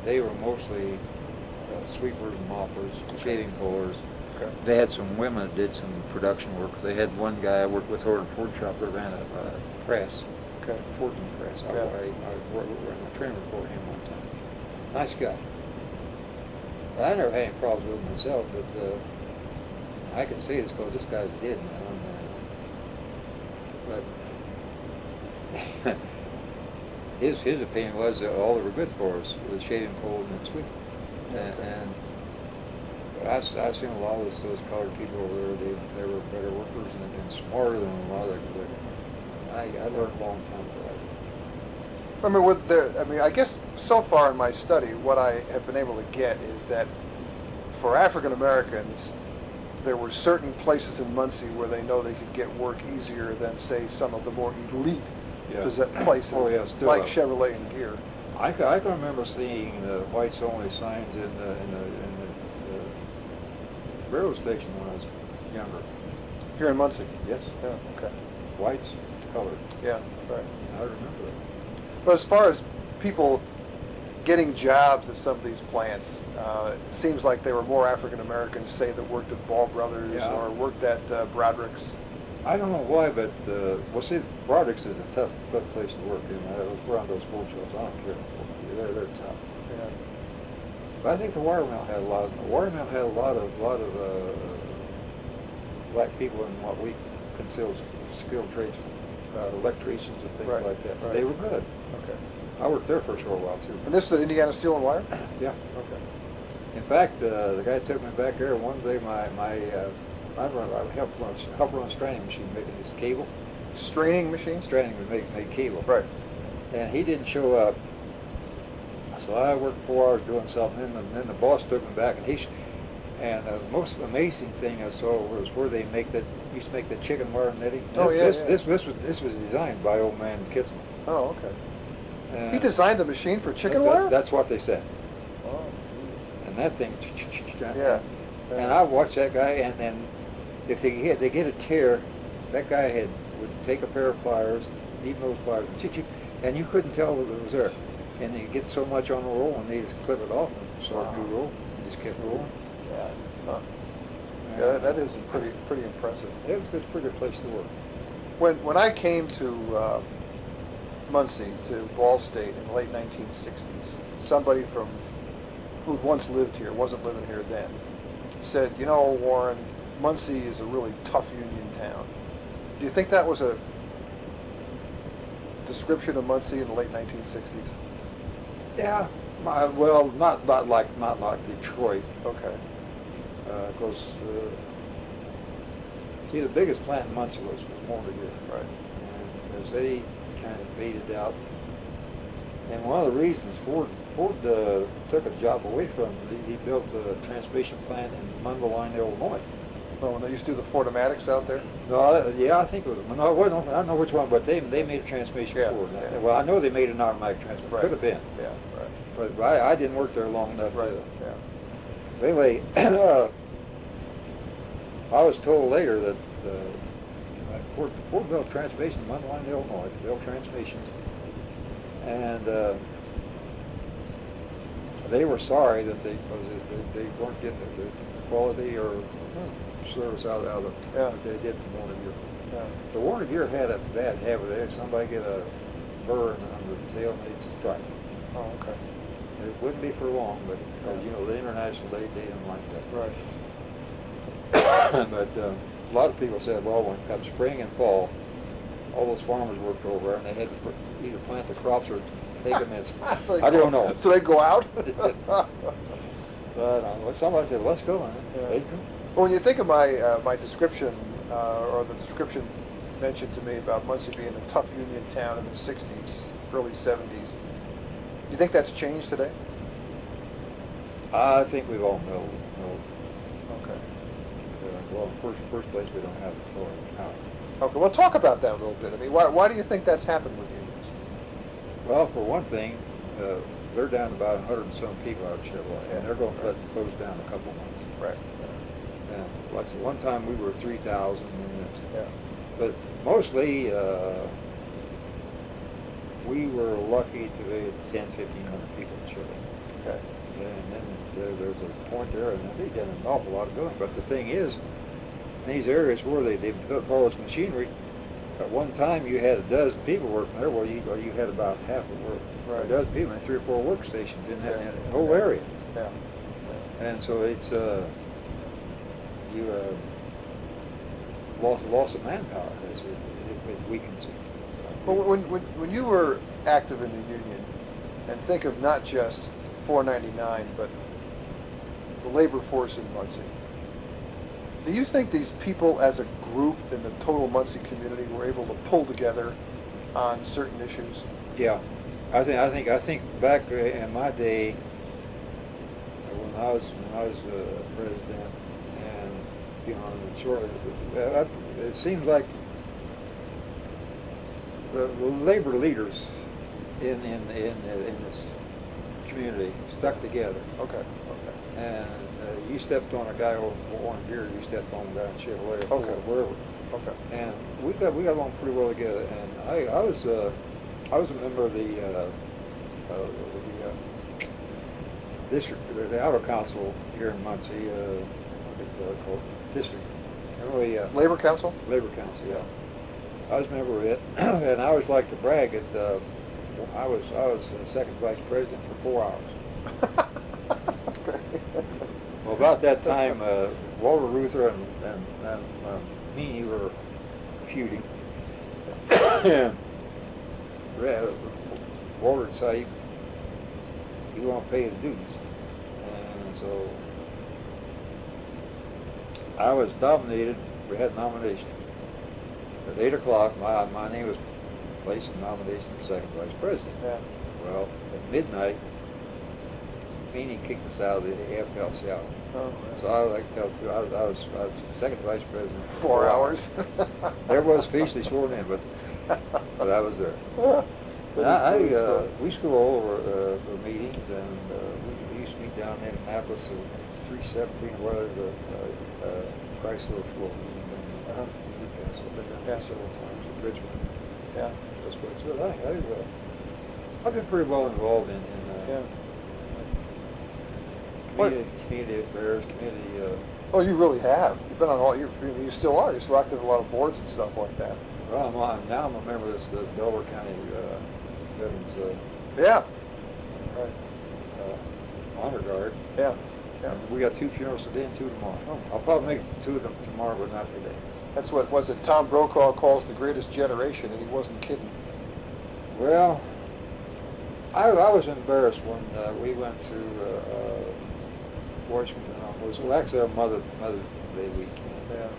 they were mostly sweepers and moppers, shaving pullers.
Okay.
They had some women that did some production work. They had one guy I worked with over at Ford shop that ran a press,
Okay.
forging press. I trained for him one time. Nice guy. I never had any problems with him myself, but I can say this because this guy's dead now. But his opinion was that all they were good for us was shaving poles and sweeping. And I've seen a lot of those colored people over there. They were better workers and smarter than a lot of them. I learned a long time ago.
I guess so far in my study, what I have been able to get is that for African Americans, there were certain places in Muncie where they know they could get work easier than, say, some of the more elite places, like Chevrolet and Gear.
I can remember seeing the whites only signs in the railroad station when I was younger.
Here in Muncie?
Yes.
Yeah. Okay.
Whites, colored.
Yeah. Right.
I remember that.
But as far as people getting jobs at some of these plants, it seems like there were more African Americans, say, that worked at Ball Brothers or worked at Broderick's.
I don't know why, but see, Broderick's is a tough place to work in. We're on those Ford shows. I don't care. They're tough.
Yeah.
But I think the wire mill had a lot of black people in what we consider skilled tradesmen, electricians and things like that.
Right.
They were good.
Okay.
I worked there for a short while too.
And this is the Indiana Steel and Wire?
Yeah.
Okay.
In fact, the guy took me back there one day. I helped run a straining machine making this cable.
Straining machine?
Straining would make cable.
Right.
And he didn't show up. So I worked 4 hours doing something, and then the boss took me back, and the most amazing thing I saw was where they used to make the chicken wire netting.
Oh, yeah.
This was designed by old man Kitzman.
Oh, okay. He designed the machine for chicken wire?
That's what they said.
Oh.
And that thing.
Yeah.
And I watched that guy, and then if they get a tear, that guy would take a pair of pliers, deep nose pliers, and you couldn't tell that it was there. And you get so much on the roll, and they just clip it off and start a new roll. And just kept rolling.
Yeah. Huh. Yeah, that is pretty impressive.
It was a pretty good place to work.
When I came to Muncie, to Ball State in the late 1960s, somebody who'd once lived here, wasn't living here then, said, "You know, Warren, Muncie is a really tough union town." Do you think that was a description of Muncie in the late 1960s?
Yeah. Well, not like Detroit.
Okay.
Because see, the biggest plant in Muncie was Gear.
Right.
And as they kind of faded out, and one of the reasons Ford took a job away from him, he built a transmission plant in Muncie, Illinois.
Oh, when they used to do the Ford-O-Matics out there?
No, I think it was. No, I don't know which one, but they made a transmission Ford.
Yeah.
Well, I know they made an automatic transmission.
Right.
Could have been.
Yeah, right.
But I didn't work there long enough.
Right.
Yeah. Anyway, I was told later that Ford built transmission in Muncie, Illinois. They built transmissions, and they were sorry that they weren't getting the quality or service out of it that they did from Gear.
Yeah.
The Gear had a bad habit there. Somebody get a burr under the tail and they'd strike.
Oh, okay.
It wouldn't be for long, but because the international they didn't like that.
Right.
But a lot of people said, well, when it comes spring and fall, all those farmers worked over there, and they had to either plant the crops or take them in. I don't know.
So they go out?
But somebody said, let's go, man.
Yeah. Well, when you think of my description, or the description mentioned to me about Muncie being a tough union town in the 60s, early 70s. Do you think that's changed today?
I think we've all know.
Okay.
Well, first place, we don't have authority now.
Okay, well, talk about that a little bit. I mean, why do you think that's happened with unions?
Well, for one thing, they're down to about 100 and some people out of Chevrolet, and they're going to let them close down in a couple months.
Right.
And like I said, one time we were 3,000 units.
Yeah.
But mostly, we were lucky to be 10, 1,500 people in Chevrolet.
Okay.
And then there's a point there, and they did an awful lot of doing. But the thing is, in these areas where they built all this machinery, at one time you had a dozen people working there. Well, you had about half the work.
Right.
A dozen people and 3 or 4 workstations in that whole area.
Yeah.
And so it's you loss of manpower as it weakens it.
Well, when you were active in the union, and think of not just 499, but the labor force in Muncie, do you think these people as a group in the total Muncie community were able to pull together on certain issues?
Yeah, I think back in my day, when I was president, and shortly, it seems like the labor leaders in this community stuck together.
Okay.
And you stepped on a guy over in here, you stepped on a guy in Chevrolet,
Okay.
wherever.
Okay.
And we got along pretty well together. And I was a member of the district, the outer council here in Muncie, called district. Really,
Labor Council?
Labor Council, yeah. I was a member of it, and I always like to brag that I was second vice president for 4 hours. Well, about that time, Walter Ruther and me were feuding. And Walter decided he won't pay his dues, and so I was nominated. We had nominations. At 8 o'clock, my name was placed in nomination for second vice president.
Yeah.
Well, at midnight, Meany kicked us out of the AFL-CIO.
Oh,
So I would like to tell you, I was second vice president.
4 hours.
There was officially sworn in, but I was there. We used to go over the meetings, and we used to meet down in Indianapolis at 317, where the Chrysler floor meeting in Newcastle. Been there several times in Richmond.
Yeah.
Those places. But I've been pretty well involved in community affairs, community.
Oh, you really have. You've been on all. You still are. You're still active in a lot of boards and stuff like that.
Well, now I'm a member of this Delaware County Veterans.
Yeah. Right.
Honor Guard.
Yeah. Yeah.
And we got 2 funerals today and 2 tomorrow. Oh, I'll probably make 2 of them tomorrow, but not today.
That's what was it? Tom Brokaw calls the greatest generation, and he wasn't kidding.
Well, I was embarrassed when we went to Washington. Actually our Mother's Day weekend.
Yeah.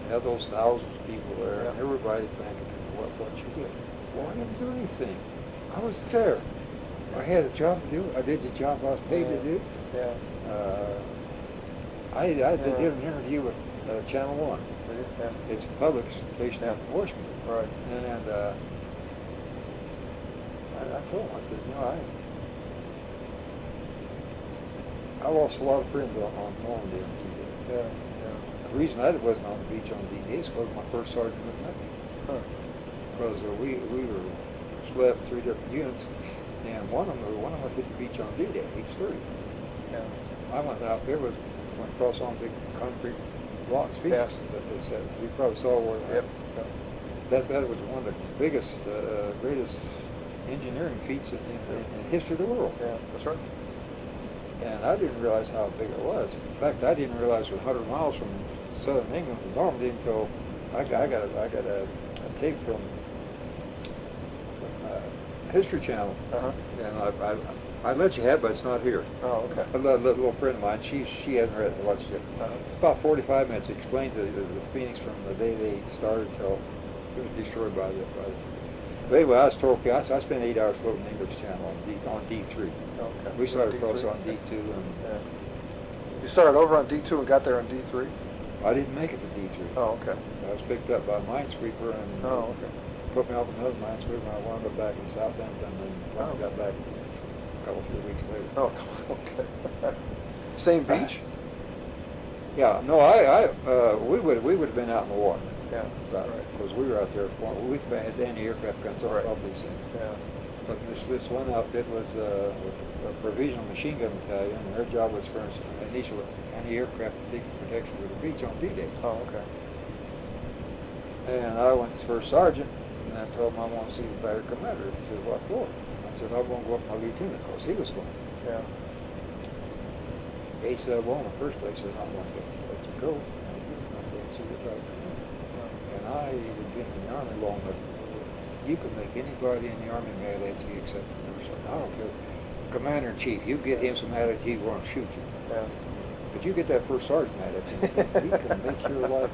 We had those thousands of people there,
Yeah.
and everybody thinking, what you did? Well, I didn't do anything. I was there. I had a job to do. I did the job I was paid to do.
Yeah.
I did an interview with Channel 1.
Yeah.
It's a public station out in Washington.
Right.
And I told him, I said, I lost a lot of friends on Normandy on D-Day.
Yeah. Yeah.
The reason I wasn't on the beach on D-Day is because my first sergeant wouldn't let me.
Huh.
Because we were split up 3 different units, and one of them hit the beach on D-Day, age 30.
Yeah.
I went out there, went across on big concrete blocks,
Yeah.
that they said. You probably saw where
Yep.
that was one of the biggest, greatest engineering feats in the history of the world.
Yeah. That's right.
And I didn't realize how big it was. In fact, I didn't realize it was 100 miles from southern England to Normandy until I got a tape from History Channel, and I let you have it, but it's not here.
Oh, okay.
A little friend of mine, she hasn't read it, watched it. It's about 45 minutes. It explained the Phoenix from the day they started till destroyed by the. But anyway, I was told I spent 8 hours floating the English Channel on D3.
Okay.
We started
D3?
across on D2, and
Yeah. You started over on D2 and got there on D3?
I didn't make it to D3.
Oh, okay.
I was picked up by a minesweeper and put me off another minesweeper, and I wound up back in Southampton, and finally got back a couple, 3 weeks later.
Oh, okay. Same beach?
Yeah, no, we would have been out in the water.
Yeah,
right. Because we were out there. We had anti-aircraft guns on all these things.
Yeah.
But this one outfit was a provisional machine gun battalion, and their job was furnish initial anti-aircraft protection with the beach on D-Day.
Oh, okay.
And I went to first sergeant, and I told him I want to see the battery commander. He said, "What for?" I said, "I'm going to go up with my lieutenant," because he was going.
Yeah.
He said, "Well, in the first place, I'm not going to let you go. I'm going to see the battery commander." And I had been in the Army long enough. You can make anybody in the Army mad at you except the number seven. I don't care. Commander-in-Chief, you get him so mad at you, he won't shoot you.
Yeah.
But you get that first sergeant mad at you, he can make your life.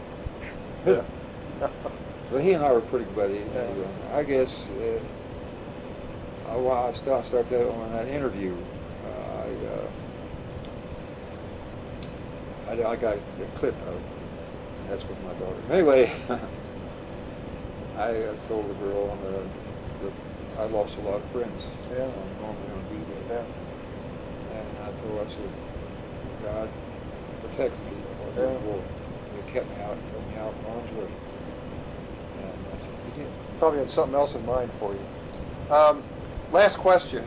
Yeah.
But he and I were pretty buddies. Yeah. I guess I started on that interview. I got a clip note. That's with my daughter. Anyway, I told the girl that I lost a lot of friends normally on D-Day.
Yeah.
And I told her, I said, God protect me. They kept me out in harm's way. And that's what he did.
Probably had something else in mind for you. Last question.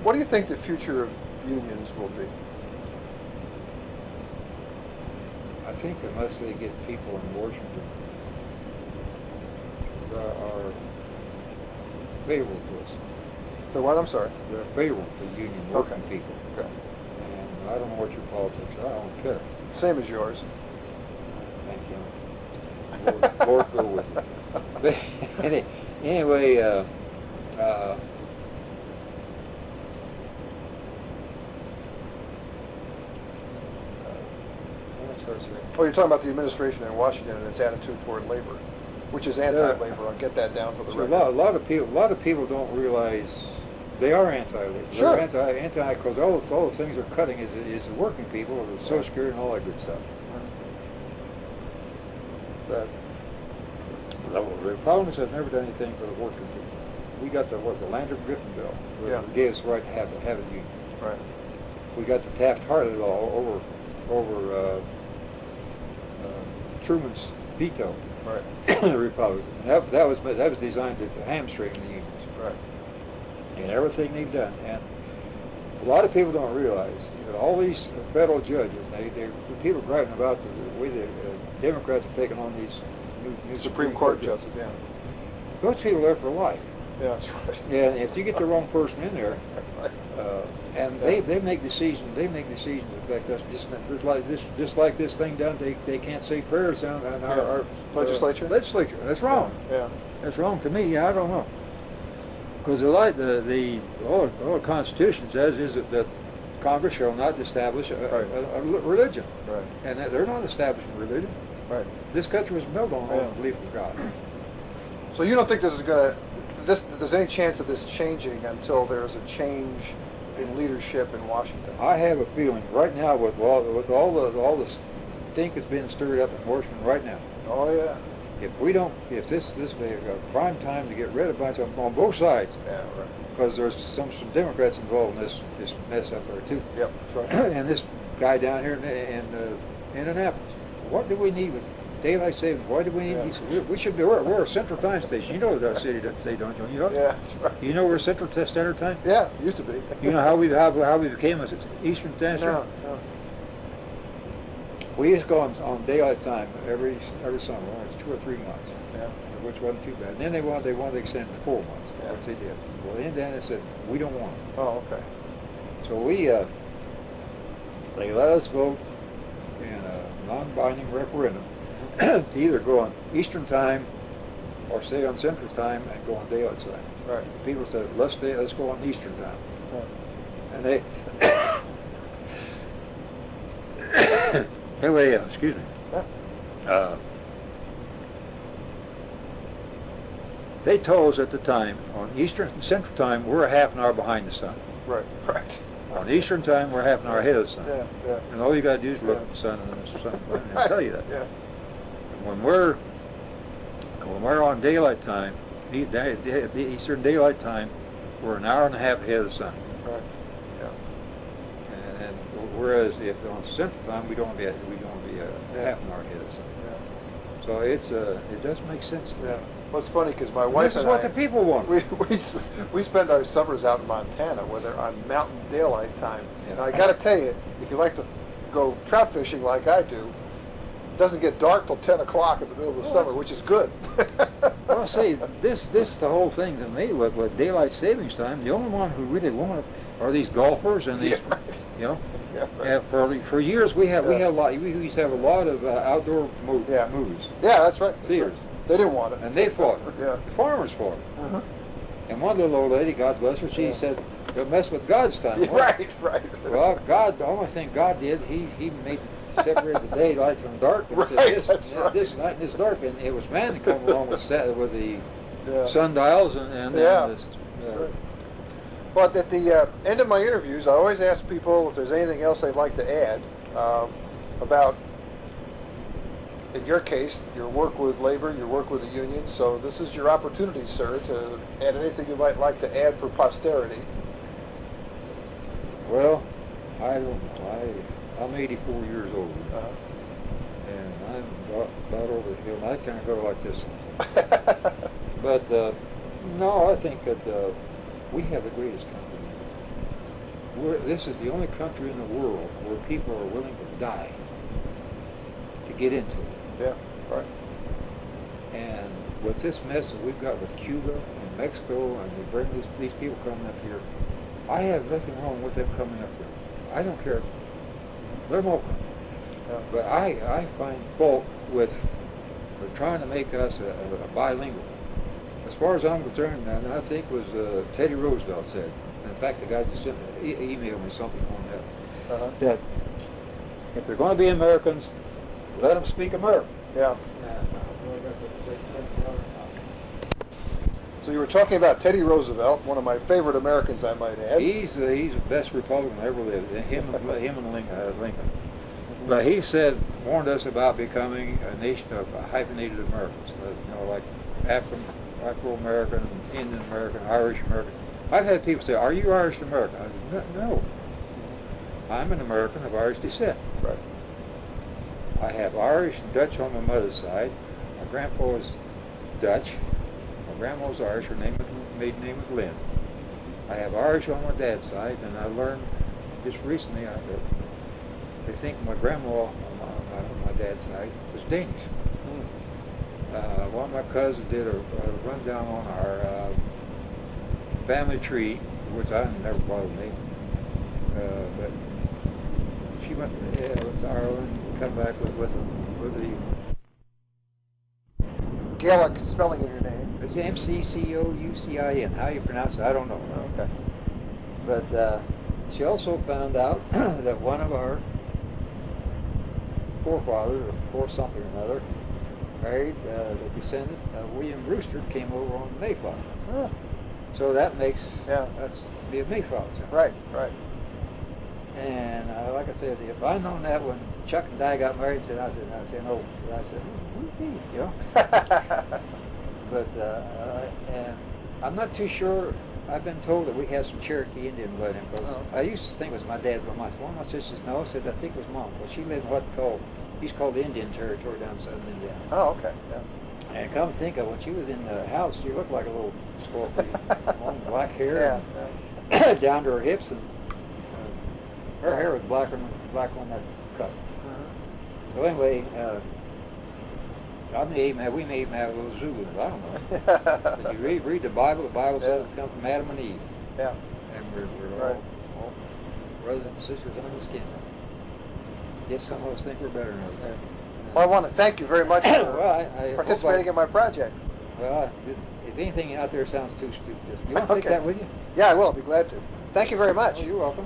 What do you think the future of unions will be?
I think unless they get people in Washington that are favorable to us.
The what? I'm sorry.
They're favorable to union working people.
Okay.
And I don't know what your politics are. I don't care.
Same as yours.
Thank you. Lord go with you. But anyway,
Oh, you're talking about the administration in Washington and its attitude toward labor, which is anti-labor. I'll get that down for the record.
A lot of people don't realize they are anti-labor.
Sure.
They're anti because all the things they're cutting is the working people, the Social Security and all that good stuff. But the Republicans have never done anything for the working people. We got the Landry-Griffin bill, which gave us the right to have a union.
Right.
We got the Taft-Hartley law over Truman's veto.
Right.
The Republicans. That was designed to hamstring the unions.
Right.
And everything they've done, and a lot of people don't realize that all these federal judges, the people griping about the way the Democrats have taken on these new
Supreme Court judges. Yeah.
Those people are there for life.
Yeah, that's right.
And if you get the wrong person in there, and they make decisions that affect us, just like this thing done. They can't say prayers down in our
legislature.
Legislature. That's wrong.
Yeah.
That's wrong to me. I don't know. Because all the Constitution says is that Congress shall not establish a religion.
Right.
And they're not establishing religion.
Right.
This country was built on the belief of God.
So you don't think there's any chance of this changing until there's a change in leadership in Washington?
I have a feeling right now with all the stink that's being stirred up in Washington right now.
Oh yeah.
If this is a prime time to get rid of bunch of them on both sides.
Yeah, right.
Because there's some Democrats involved in this mess up there too.
Yep, that's right.
And this guy down here in Indianapolis. What do we need with daylight savings? Why do we need these? We should be. We're a central time station. You know that city they don't. You know.
Yeah, that's right.
You know we're Central Standard Time.
Yeah, used to be.
You know how we became an Eastern Standard Time.
No.
We used to go on daylight time every summer. It's 2 or 3 months.
Yeah.
Which wasn't too bad. And then they wanted to extend it to 4 months.
Yeah.
Which they did. Well, Indiana said we don't want it.
Oh, okay.
So they let us vote in a non-binding referendum to either go on Eastern time or stay on Central time and go on daylight time.
Right.
People said let's go on Eastern time.
Right.
And they anyway, excuse me.
Yeah.
They told us at the time, on Eastern and Central Time, we're a half an hour behind the sun.
Right, right.
On Eastern Time, we're half an hour ahead of the sun.
Yeah, yeah.
And all you got to do is look at the sun and the sun, and they'll tell you that.
Yeah.
And when we're on daylight time, the Eastern Daylight Time, we're an hour and a half ahead of the sun.
Right. Yeah.
And whereas if on Central Time, we don't want to be half an hour ahead of the sun.
Yeah.
So it does make sense to me.
Yeah. Well, it's funny because my wife
This is
and
what
I,
the people want.
we spend our summers out in Montana where they're on Mountain Daylight Time.
Yeah.
And I got to tell you, if you like to go trout fishing like I do, it doesn't get dark till 10 o'clock in the middle of the summer, which is good.
Well, see, this the whole thing to me with daylight savings time. The only one who really want it are these golfers and these,
Yeah, right.
you know.
Yeah, right.
For years we have
Yeah.
a lot. We used to have a lot of outdoor movies.
Yeah, that's right.
Theaters.
They didn't want it.
And they fought.
Yeah.
The farmers fought.
Uh-huh.
And one little old lady, God bless her, she said, "Don't mess with God's time."
Yeah, right, right.
Well, God, the only thing God did, He made separate the daylight from dark. And said,
Right,
this,
that's right.
This night and this dark, and it was man that come along with the
Yeah.
sundials and
Yeah.
this,
That's right. But at the end of my interviews, I always ask people if there's anything else they'd like to add about, in your case, your work with labor, your work with the union. So this is your opportunity, sir, to add anything you might like to add for posterity.
Well, I don't know. I'm 84 years old, and I'm about over the hill. And I kind of go like this. But no, I think that we have the greatest country. This is the only country in the world where people are willing to die to get into it.
Yeah, right.
And with this mess that we've got with Cuba and Mexico, and we bring these people coming up here, I have nothing wrong with them coming up here. I don't care. They're welcome.
Yeah.
But I find fault with trying to make us a bilingual. As far as I'm concerned, and I think was Teddy Roosevelt said. In fact, the guy just emailed me something on that. That if they're going to be Americans, let them speak American.
Yeah. So you were talking about Teddy Roosevelt, one of my favorite Americans, I might add.
He's the best Republican that ever lived. Him and Lincoln. But he warned us about becoming a nation of hyphenated Americans. You know, like Afro-American, Indian American, Irish American. I've had people say, "Are you Irish American?" I said, "No. I'm an American of Irish descent."
Right.
I have Irish and Dutch on my mother's side. My grandpa was Dutch. My grandma was Irish. Her maiden name was Lynd. I have Irish on my dad's side, and I learned just recently they think my grandma on my dad's side was Danish. One of my cousins did a rundown on our family tree, which I never bothered me. But she went to Ireland and come back with the
Gaelic spelling of your name.
It's McCoucin. How you pronounce it, I don't know.
Okay.
But she also found out that one of our forefathers, or something or another, married the descendant of William Brewster, came over on the Mayflower.
Huh.
So that makes
that's
be a Mayflower town.
right, right.
And like I said, if I'd known that when Chuck and Di got married, I said no. I said, you know. But and I'm not too sure. I've been told that we have some Cherokee Indian blood in us.
Oh.
I used to think it was my dad, but one of my sisters said I think it was mom. Well, she lived in he's called the Indian Territory down in southern Indiana.
Oh, okay. Yeah.
And come to think of it, when she was in the house, she looked like a little scorpion. Long black hair,
Yeah.
down to her hips, and her hair was black on that cut. So anyway, we may even have a little Zulu. I don't know. But you read the Bible says it comes from Adam and Eve.
Yeah.
And we're
Right.
all brothers and sisters under the skin. Yes, some of us think we're better than others.
Well, I want to thank you very much for
I
participating in my project.
Well, if anything out there sounds too stupid, you want to take that with you?
Yeah, I will. I'll be glad to. Thank you very much.
Oh, you're welcome.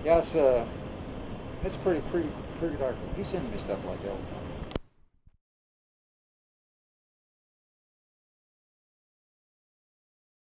Yes, it's pretty dark. You send me stuff like that all the time.